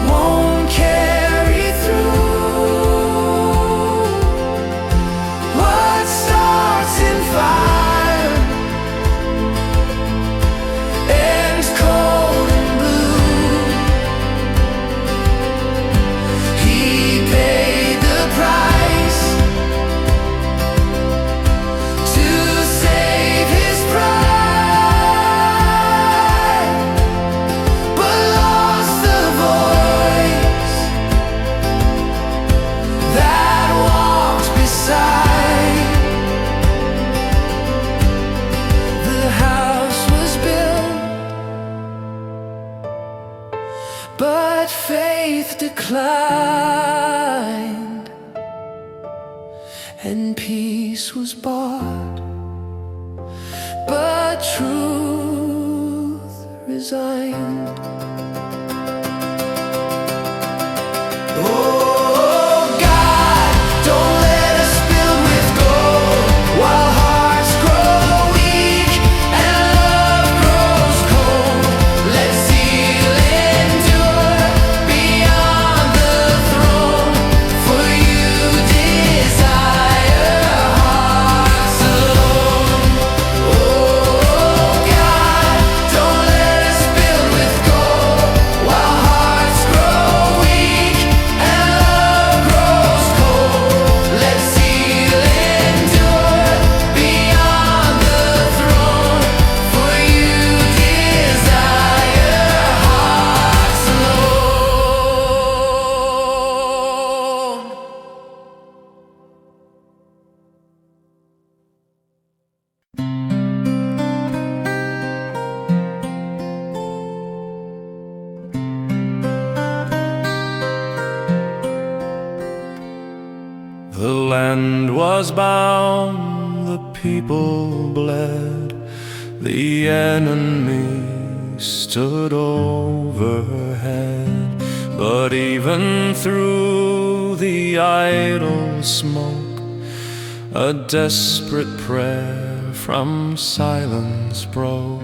won't carry through. What starts in fire ends cold and blue. He paid the price to save his pride, but lost the voice that walked beside. The house was built, but faith declined, and peace was bought, but truth resigned. Oh God, don't let us build with gold while hearts grow weak and love grows cold. Let zeal endure beyond the throne, for you desire hearts alone. Oh God, don't let us build with gold while hearts grow weak and The land was bound, the people bled, the enemy stood overhead. But even through the idle smoke, a desperate prayer from silence broke.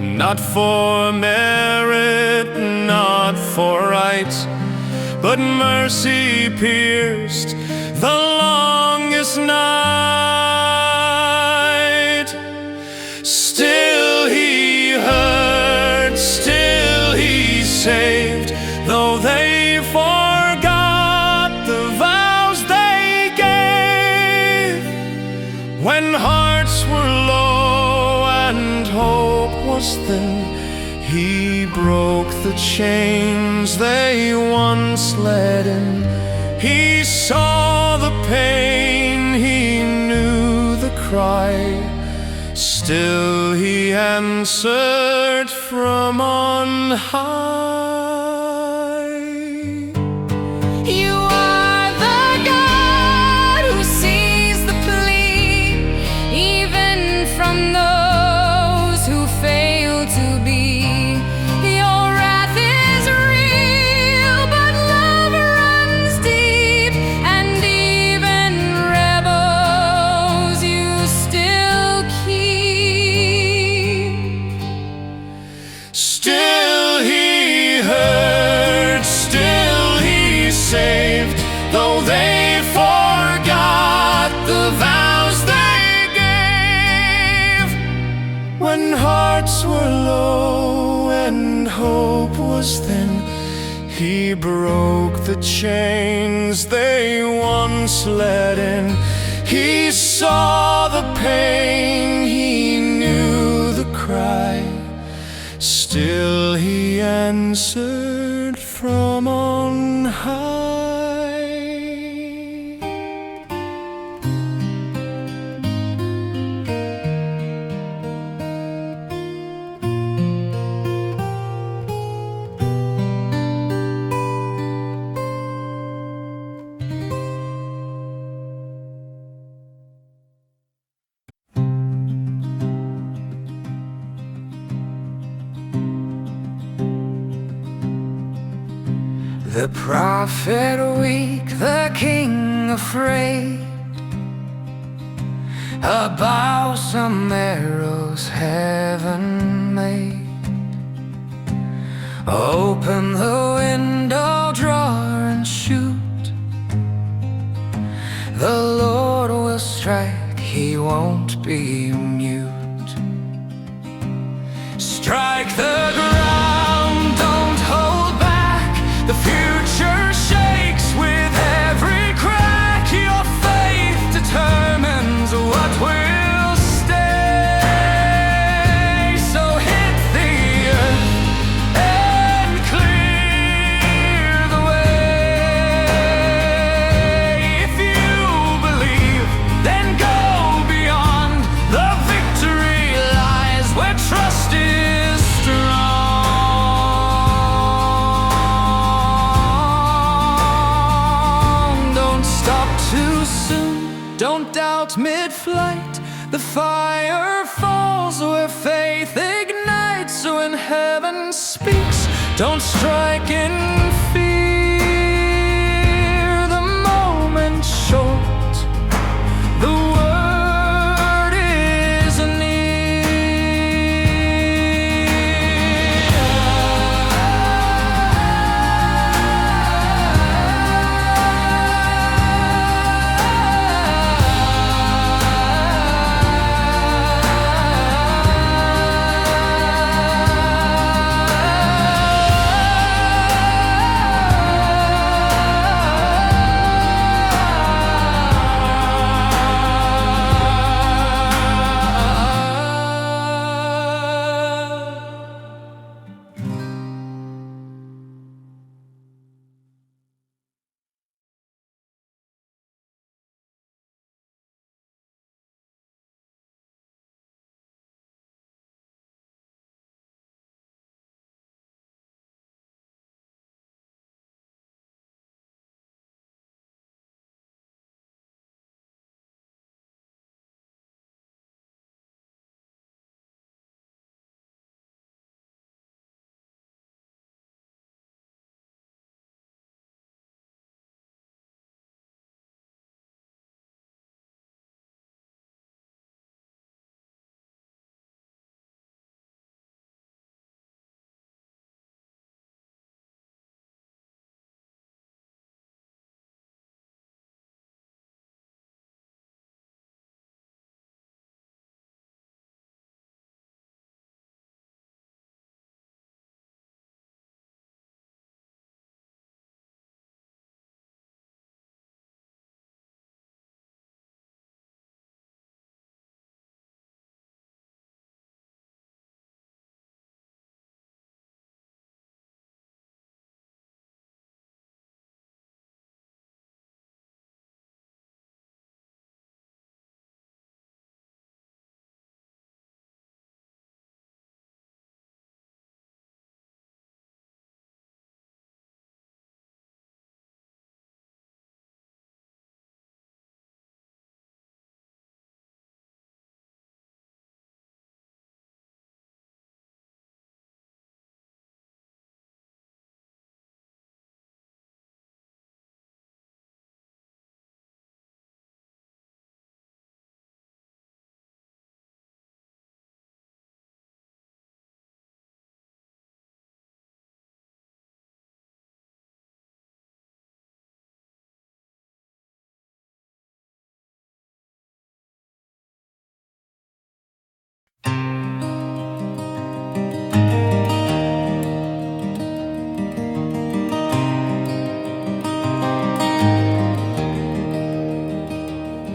Not for merit, not for right, but mercy pierced the longest night. Still he heard, still he saved, though they forgot the vows they gave. When hearts were low and hope was thin, he broke the chains they once led in. He saw the pain, he knew the cry. Still he answered from on high. You are the God who sees the plea, even from those who fail to be. Your wrath is real, but love runs deep, and even rebels you still keep. Still he heard, still he saved, though they forgot the vows they gave. When hearts were low and hope was thin, he broke the chains they once let in. He saw the pain, he knew the cry. Still he answered from on high. The prophet weak, the king afraid, a bow some arrows heaven made. Open the window, draw and shoot. The Lord will strike, he won't be mute. Strike the ground, don't hold back. The future shakes with every crack. Your faith determines what will stay. So hit the earth and clear the way. If you believe, then go beyond. The victory lies where trust is strong. Don't doubt mid-flight, the fire falls where faith ignites. When heaven speaks, don't strike in fear. The moment's short, the word is near.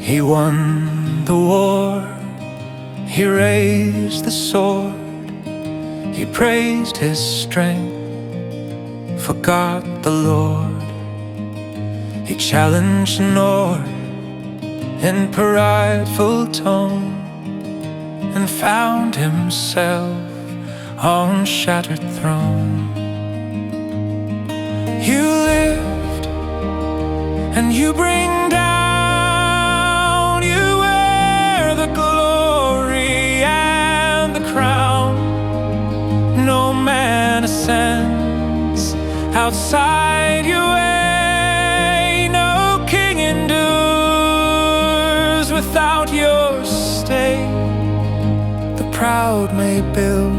He won the war, he raised the sword, he praised his strength, forgot the Lord. He challenged North in prideful tone, and found himself on shattered throne. You lived and you bring down, you wear the glory and the crown. No man ascends outside your way, no king endures without your stay. The proud may build,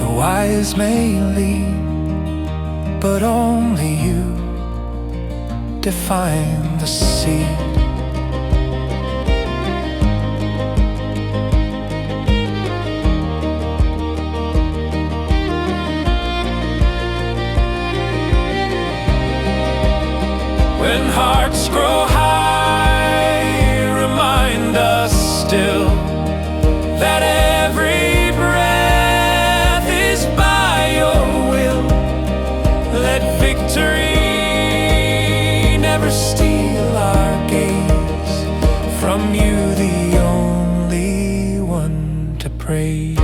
the wise may lead, but only you define the seed. When hearts grow high, remind us still that every breath is by your will. Let victory never steal our gaze from you, the only one to praise.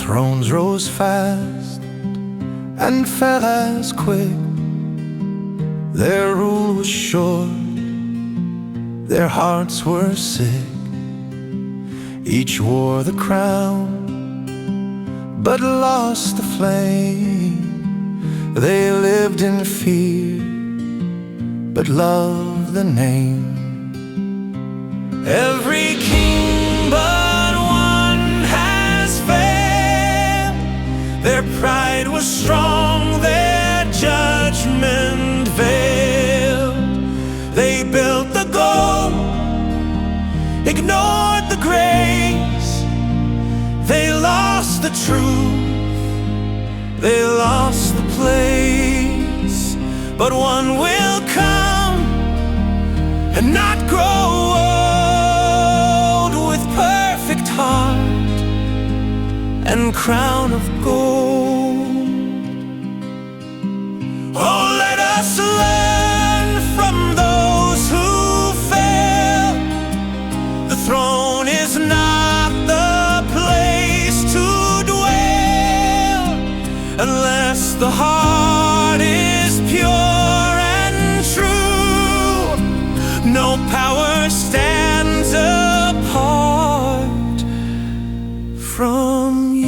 Thrones rose fast and fell as quick. Their rule was short, their hearts were sick. Each wore the crown, but lost the flame. They lived in fear, but loved the name. Every king but one has failed. Their pride was strong, their judgment veiled. They built the gold, ignored the grace. They lost the truth, they lost the place. But one will come and not grow old, with perfect heart and crown of gold. Oh, let us learn from those who fail. The throne is not the place to dwell unless the heart is pure and true. No power stands apart from you.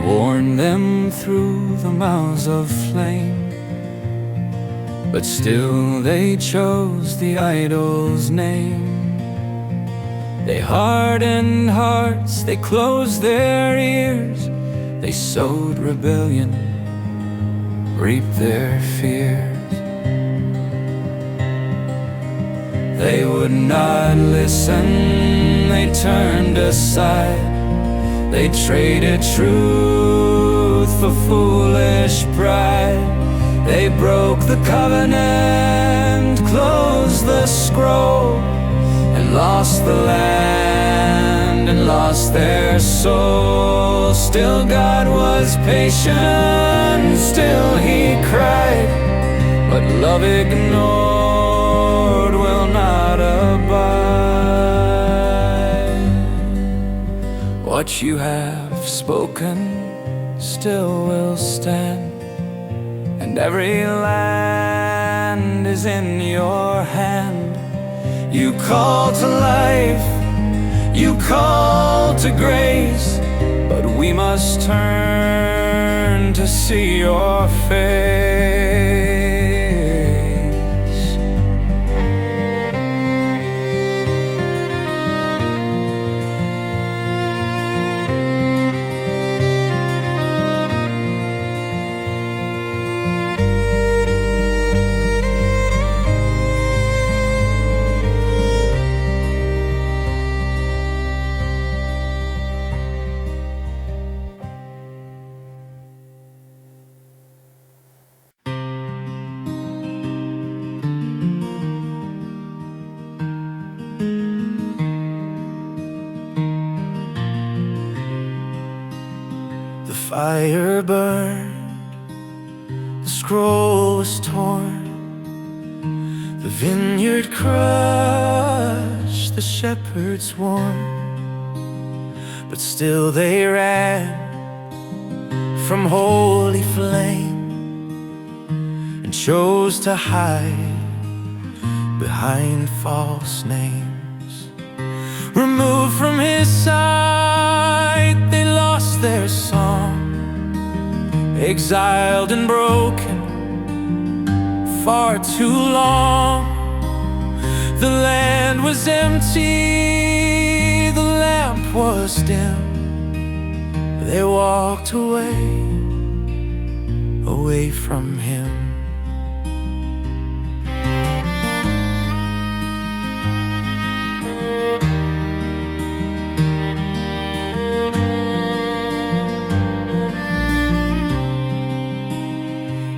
warn them through the mouths of flame. But still they chose the idol's name. They hardened hearts, they closed their ears. They sowed rebellion, reaped their fears. They would not listen, they turned aside. They traded truth for foolish pride. They broke the covenant, closed the scroll, and lost the land and lost their soul. Still God was patient, still He cried, but love ignored will not abide. What you have spoken still will stand, and every land is in your hand. You call to life, you call to grace, but we must turn to see your face. The fire burned, the scroll was torn, the vineyard crushed, the shepherds warned. But still they ran from holy flame and chose to hide behind false names. Removed from His sight, they lost their song. Exiled and broken, far too long. The land was empty, the lamp was dim. They walked away, away from Him.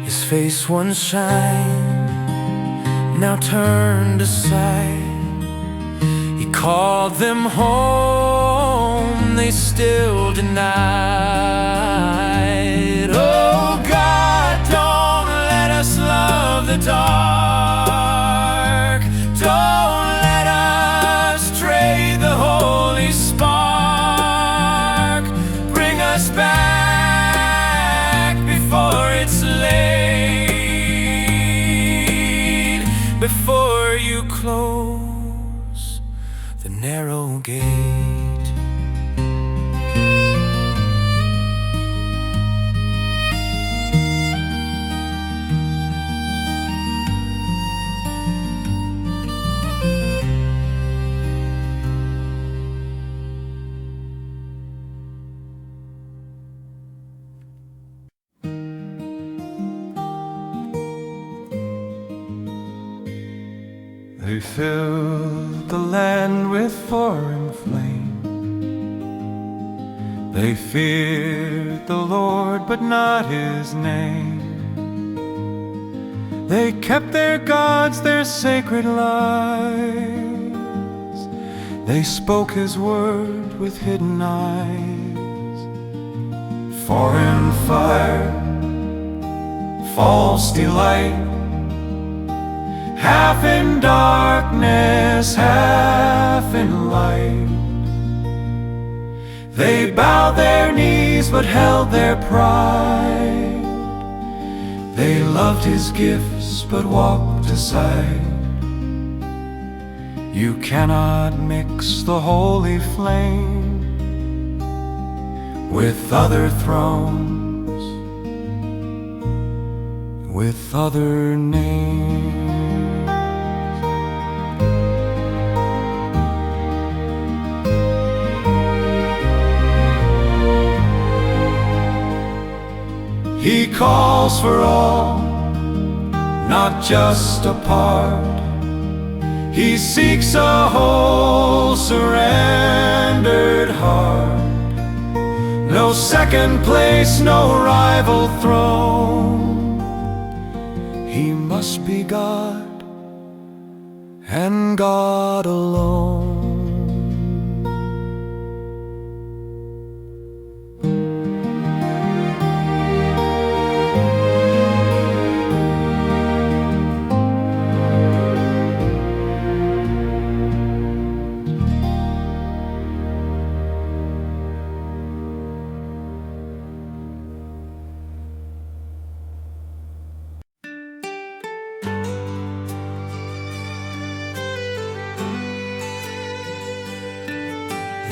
His face once shine, now turned aside. He called them home, they still denied. Oh God, don't let us love the dark. Don't let us trade the holy spark. Bring us back before it's late, before you close the narrow gate. They filled the land with foreign flame. They feared the Lord, but not His name. They kept their gods, their sacred lies. They spoke His word with hidden eyes. Foreign fire, false delight, half in darkness, half in light. They bowed their knees but held their pride. They loved His gifts but walked aside. You cannot mix the holy flame with other thrones, with other names. He calls for all, not just a part. He seeks a whole surrendered heart. No second place, no rival throne. He must be God, and God alone.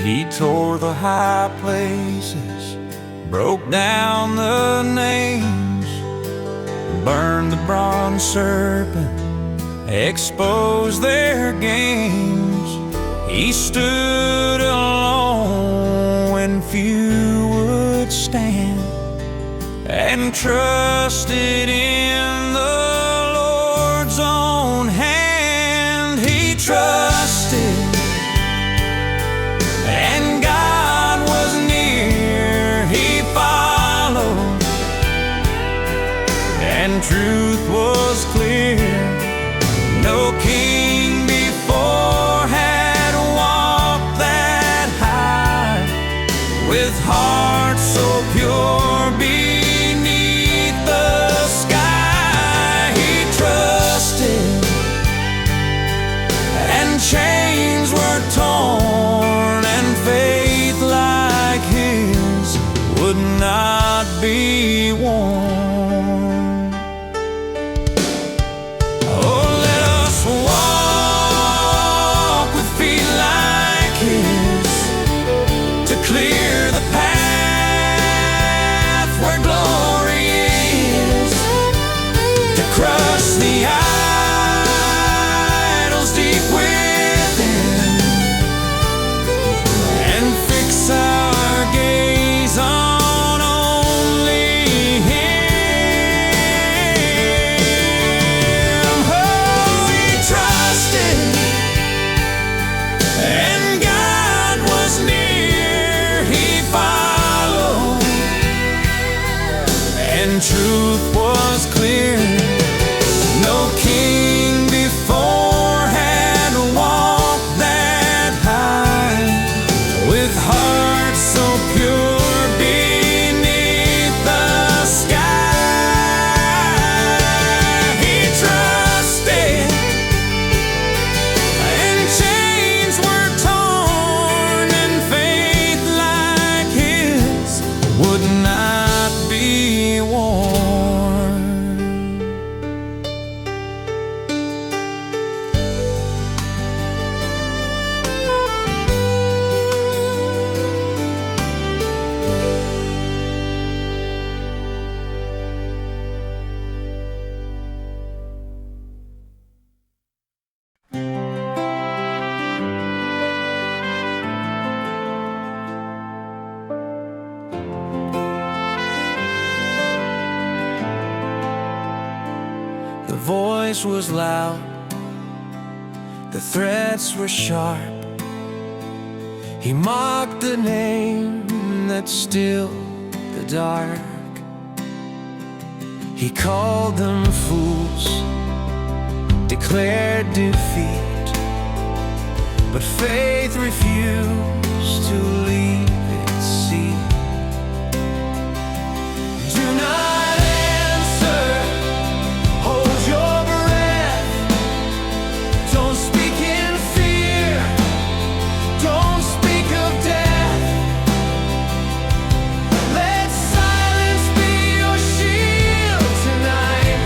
He tore the high places, broke down the names, burned the bronze serpent, exposed their games. He stood alone when few would stand, and trusted in the Lord's own hand. He trusted, and God was near. He followed, and truth was clear. No king before had walked that high, with hearts so pure beneath the sky. He trusted, and chains were torn, and faith like his would not be worn. Oh, let us walk with feet like his, to clear the path where glory is, to crush the idols deep within, and fix our gaze on only him. Oh, he trusted, and God was near. He followed, and truth was clear. No king before had walked that high, with hearts so pure beneath the sky. He trusted, and chains were torn, and faith like his would not be worn. The voice was loud, the threats were sharp. He mocked the name that stilled the dark. He called them fools, declared defeat, but faith refused to leave its seat. Do not answer, hold your breath. Don't speak in fear, don't speak of death. Let silence be your shield tonight,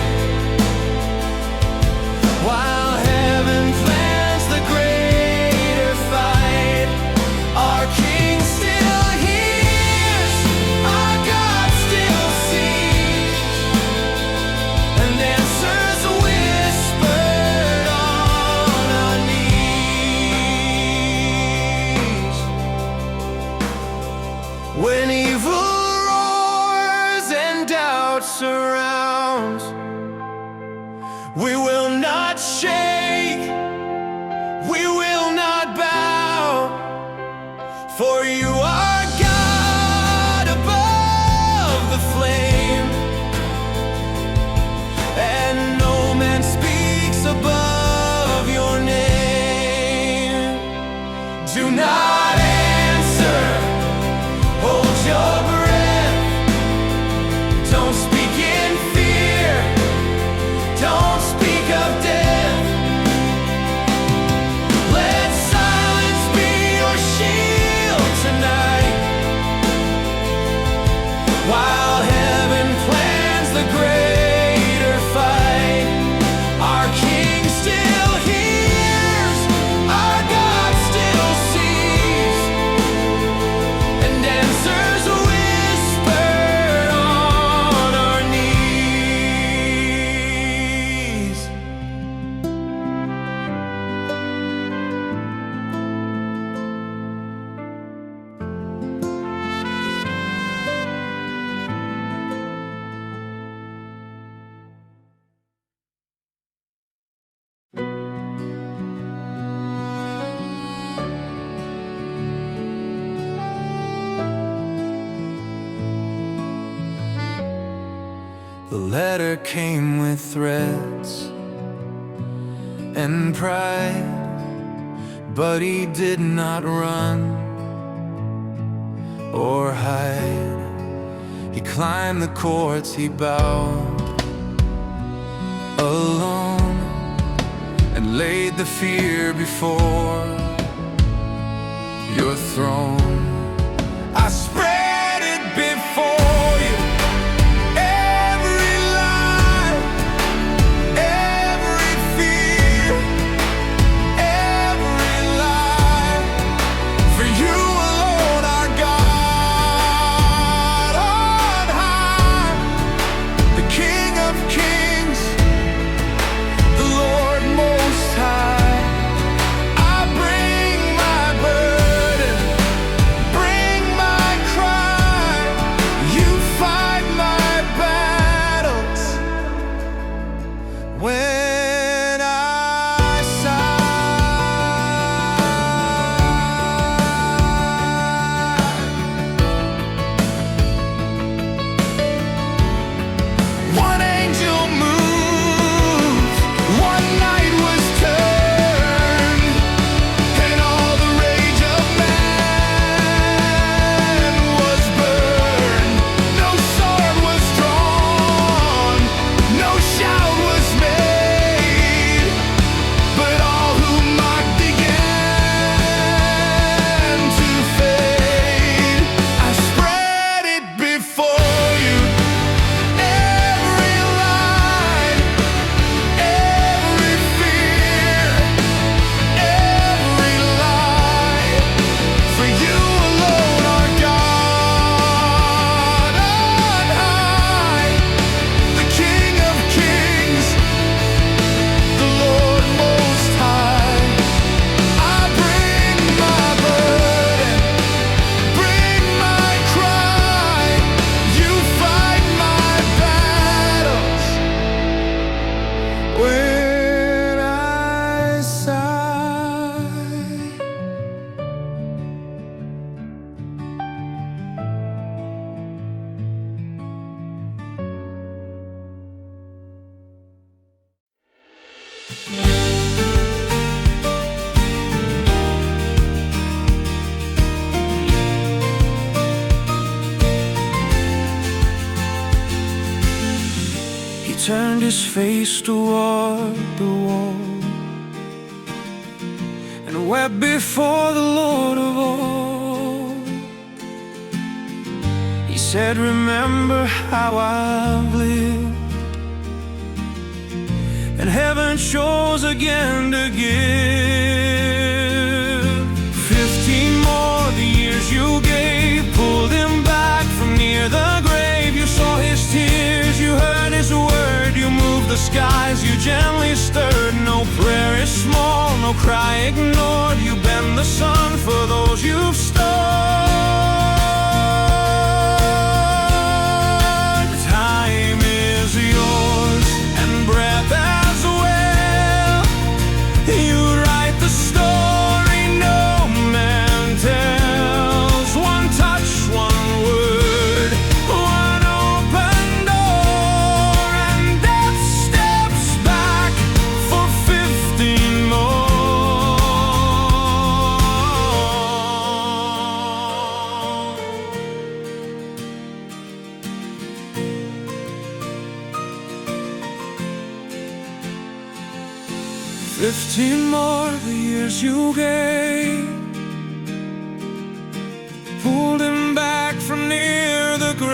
while heaven plans the greater fight. Our King surrounds. We will not shake, we will not bow, for you are God above the flame, and no man speaks above your name. Do not answer, hold your breath. Don't speak in fear, don't speak of death. Let silence be your shield tonight, while heaven plans the greater fight. Our King still hears, our God still sees, and answers whispered on our knees. The letter came with threats and pride, but he did not run or hide. He climbed the courts, he bowed alone, and laid the fear before your throne. I spread it before you, every lie, every fear, every lie. For you alone are God on high, the King of kings, the Lord most high. I bring my burden, bring my cry. You fight my battles when I sigh. One angel moved, one night was turned, and all the rage of man was burned. No sword was drawn, no shout was made, but all who mocked began to fade. I spread it before you, every lie, every fear, every lie. For you alone are God on high, the King of kings, the Lord most high. I bring my burden, bring my cry. You fight my battles when I sigh. He turned his face toward the wall and wept before the Lord of all. He said, remember how I've lived, and heaven chose again to give. 15 more the years you gave, pulled him back from near the grave. You saw his tears, you heard his word, you moved the skies, you gently stirred. No prayer is small, no cry ignored. You bend the sun for those you've stored. Time 15 more the years you gave pulled him back from near the grave.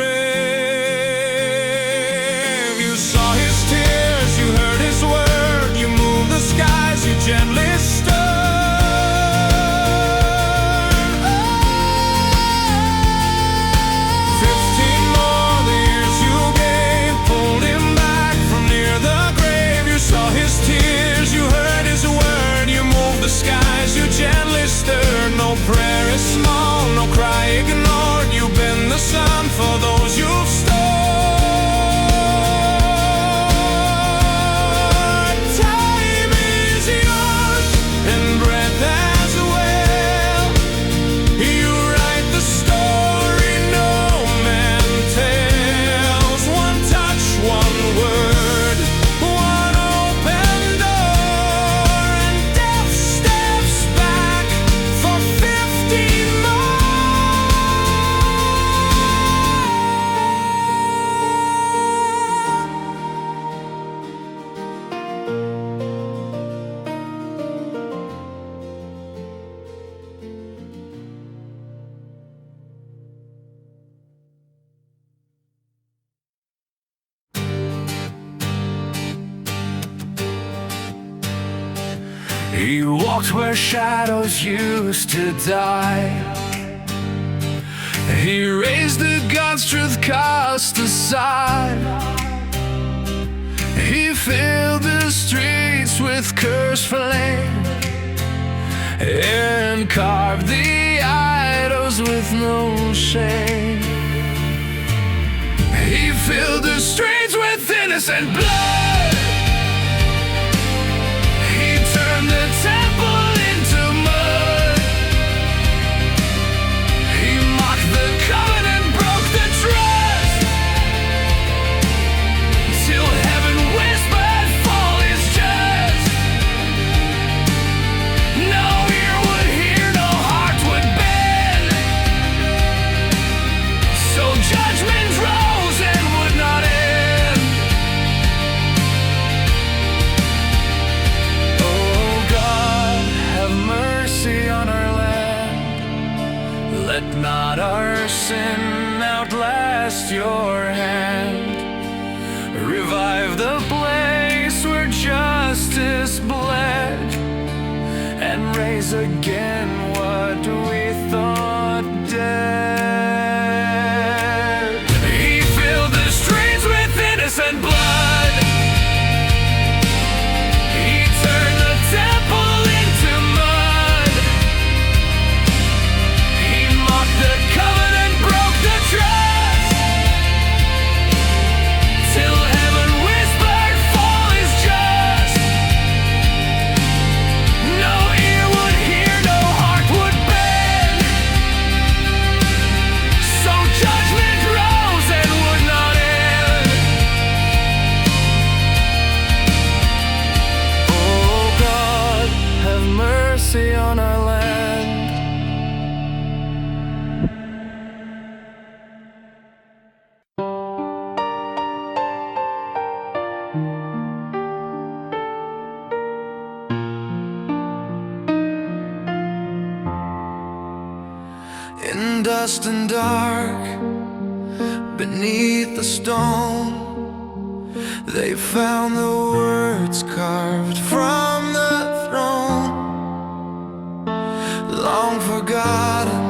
You saw his tears, you heard his word, you moved the skies, you gently stirred. 15 more the years you gave pulled him back from near the grave. You saw his tears, you heard his word, you moved the skies, you gently stirred. No prayer is small, no cry ignored. You've been the sun for those you've stored. Time is yours and breath as well. You write the story no man tells. One touch, one word, one open door, and death steps back for 15 more. He walked where shadows used to die. He raised the God's truth cast aside. He filled the streets with cursed flame and carved the idols with no shame. He filled the streets with innocent blood. He turned the temple into mud. He mocked the covenant, broke the trust, till heaven whispered, fall is just. No ear would hear, no heart would bend. So judgment rose and would not end. Oh God, have mercy on our land. Let not our sin outlast your hand. Revive the place where justice bled, and raise again what we thought dead. He filled the streets with innocent blood. He turned the temple into mud. He mocked the covenant, broke the trust, till heaven whispered, fall is just. No ear would hear, no heart would bend. So judgment rose and would not end. Oh God, have mercy on our land. In dust and dark, beneath the stone, they found the words carved from the throne. Long forgotten,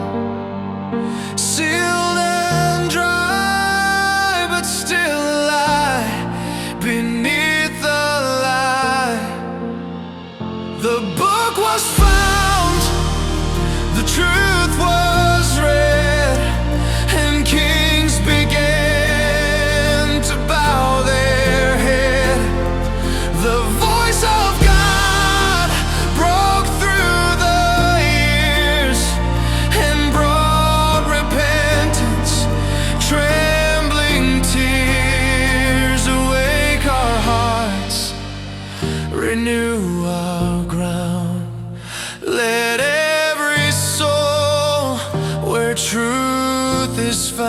sealed and dry, but still alive beneath the light. The book was found, the truth was read, and kings began to bow their head. The voice of God broke through the years and brought repentance, trembling tears. Awake our hearts, renew our ground. Let every soul where truth is found.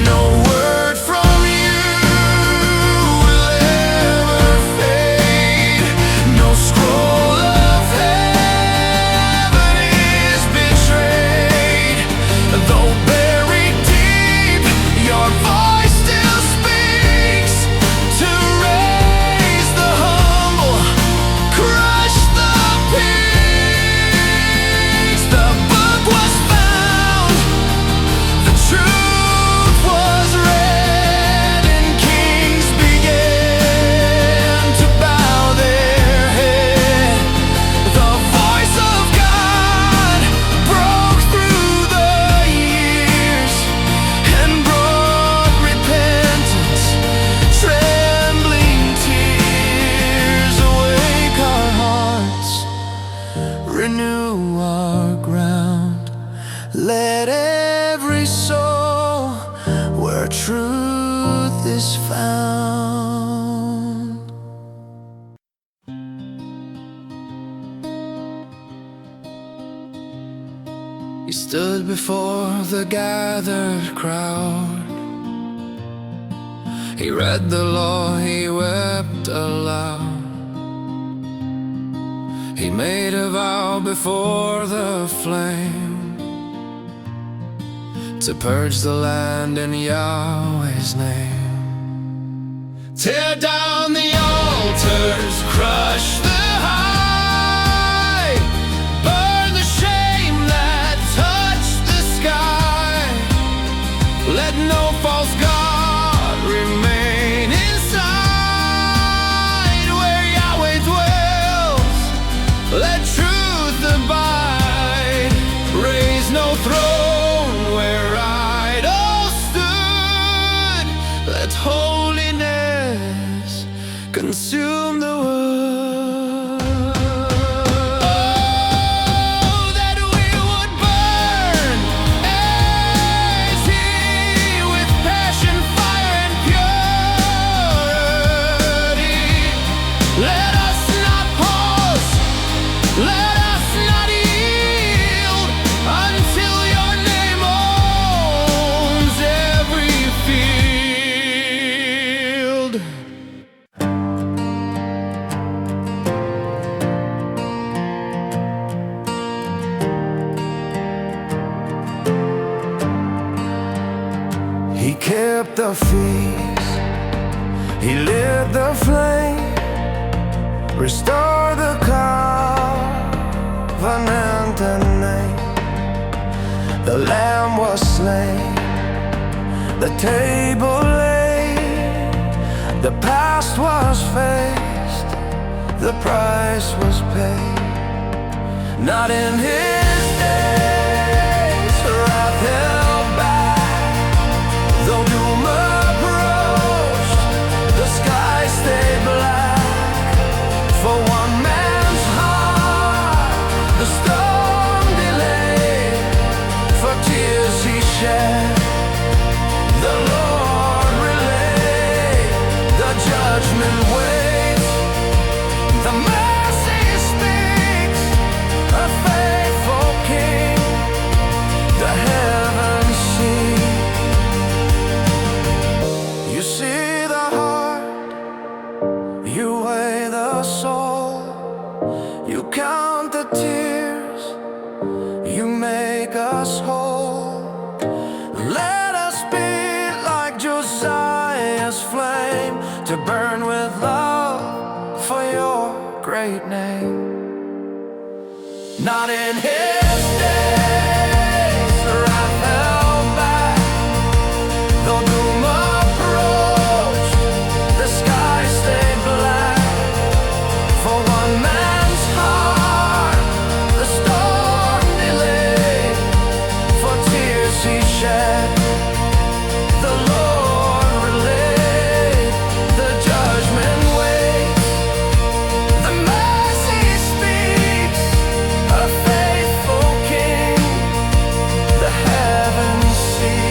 No word from you will renew our ground. Let every soul where truth is found. He stood before the gathered crowd. He read the law, he wept aloud. He made a vow before the flame to purge the land in Yahweh's name. Tear down the altars, crush the high, burn the shame that touched the sky. Let no false god remain inside where Yahweh dwells. Let truth abide. Raise no throne where idols stood. Let holiness consume the world. Oh, that we would burn as He with passion, fire, and purity. Let us not pause, let us not yield until your name owns every field. He kept the feast, He lit the flame, restored the covenant and name. The Lamb was slain, the table laid, the past was faced, the price was paid. Not in His days, wrath held back, though doom approached, the sky stayed black. For one man's heart, the storm delayed, for tears he shed, the Lord relayed. The judgment waits, the mercy speaks, a faithful King, the heavens see. You see the heart, you weigh the soul, you count the tears, you make us whole. Let us be like Josiah's flame, to burn with love for your great name. Not in His days, wrath held back, though doom approached, the sky stayed black. For one man's heart, the storm delayed, for tears he shed, the Lord relayed. The judgment waits, the mercy speaks, a faithful King, the heavens see.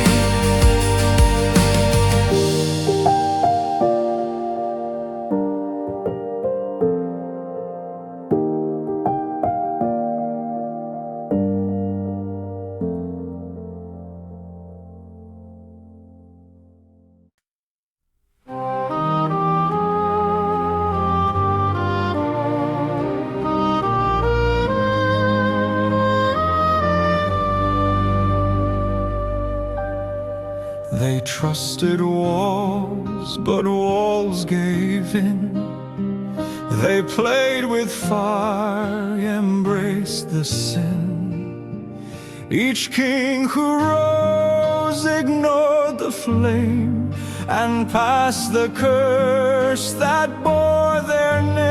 They trusted walls, but walls gave in. They played with fire, embraced the sin. Each king who rose ignored the flame and passed the curse that bore their name.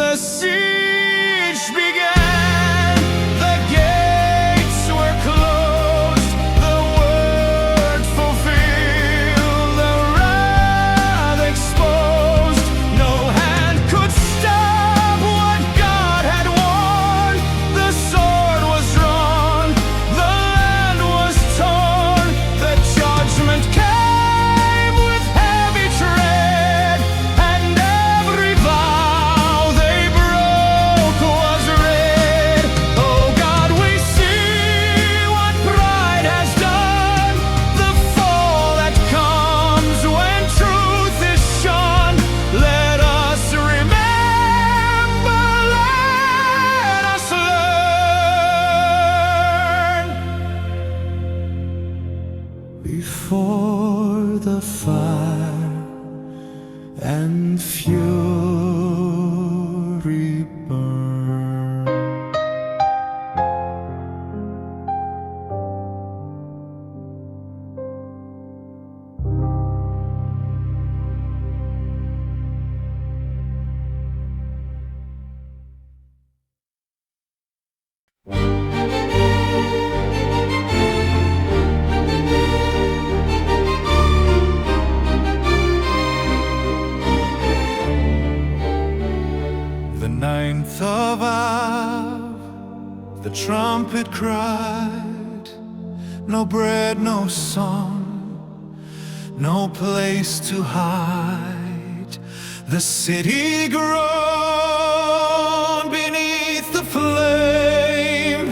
The siege began, the gates were closed, the word fulfilled, the wrath exposed. No hand could stop what God 9th of Av, the trumpet cried. No bread, no song, no place to hide. The city groaned beneath the flame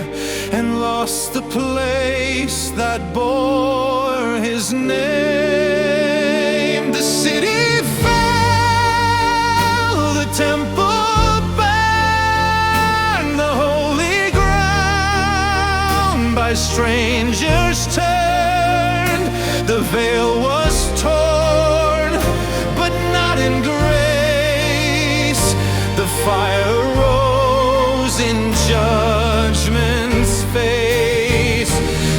and lost the place that bore his name. The city fell, the temple burned, the holy ground by strangers turned. The veil was torn, but not in grace. The fire rose in judgment's face.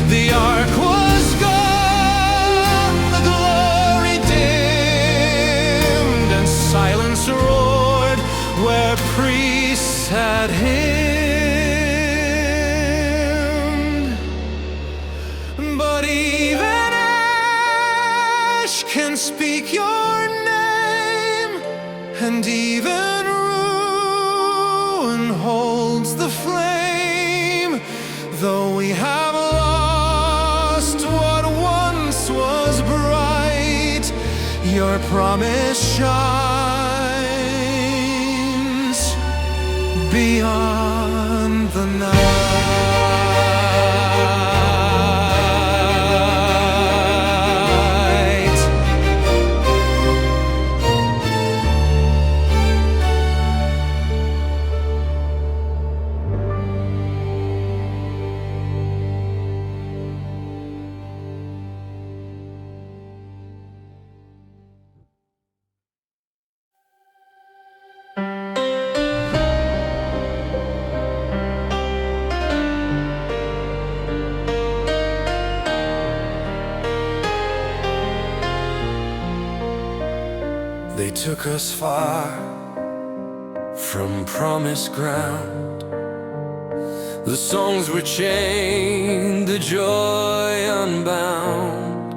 The ark was gone, the glory dimmed, and silence roared where priests had hymned. But even ash can speak your name, and even ruin holds the flame. Though we have lost what once was bright, your promise shines beyond the night. They took us far from promised ground. The songs were chained, the joy unbound.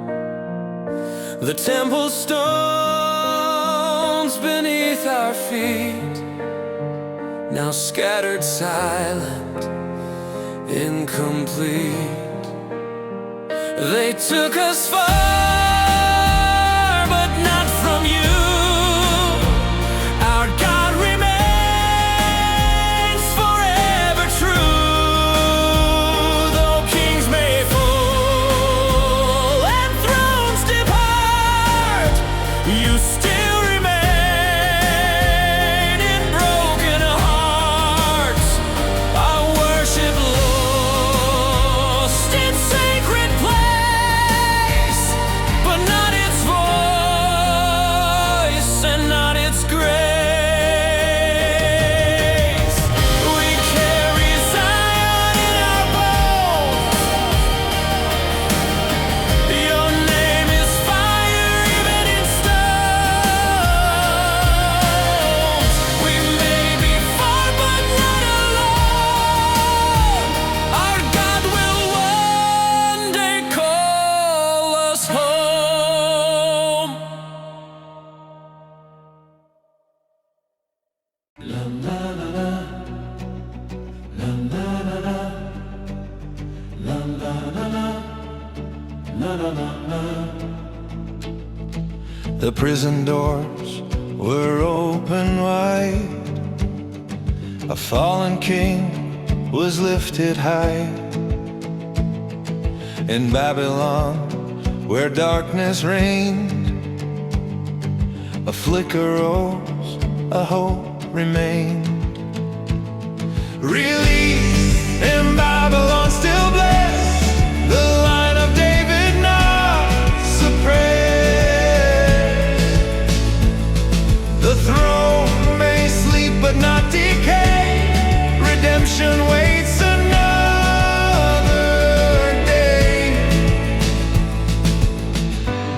The temple stones beneath our feet, now scattered, silent, incomplete. They took us far, but not from you. Our God remains forever true. Though kings may fall and thrones depart, you still remain in broken hearts. Our worship lost its sacred place, but not its voice and not its grace. We carry Zion in our bones. Your name is fire even in stones. We may be far but not alone. Our God will one day call us home. The prison doors were open wide. A fallen king was lifted high. In Babylon, where darkness reigned, a flicker rose, a hope remained. Relief in Babylon still blessed, the line of David not suppressed. The throne may sleep but not decay. Redemption waits another day.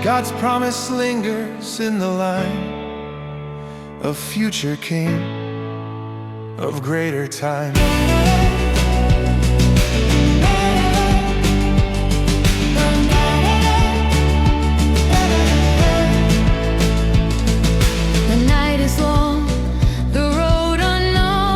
God's promise lingers in the line of future king of greater time. The night is long, the road unknown.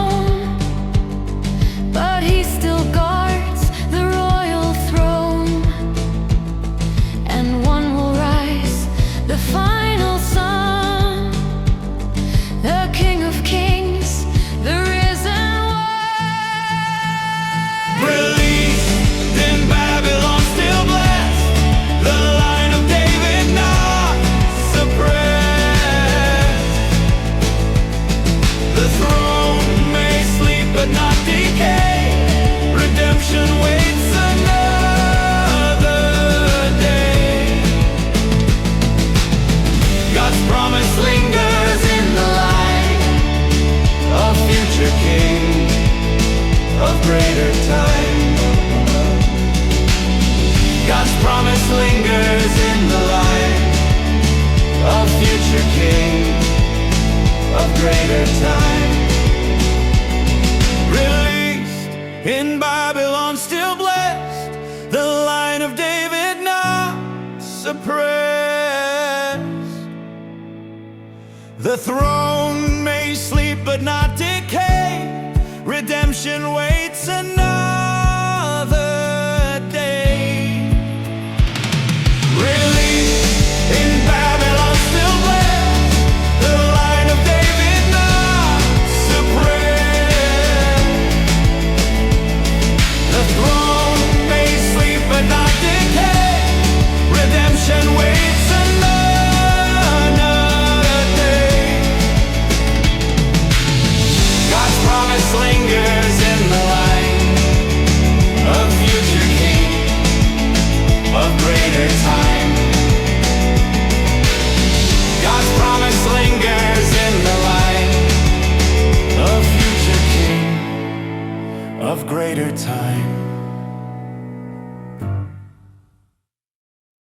greater time. God's promise lingers in the light of future King of greater time. Released in Babylon, still blessed, the line of David not suppressed. The throne may sleep but not decay. Redemption waits another day. Released in Babylon, still blessed, the line of David not suppressed. The throne may sleep but not decay. Redemption waits another day. God's promise lingers in the light of future King of greater time. God's promise lingers in the light of future King of greater time.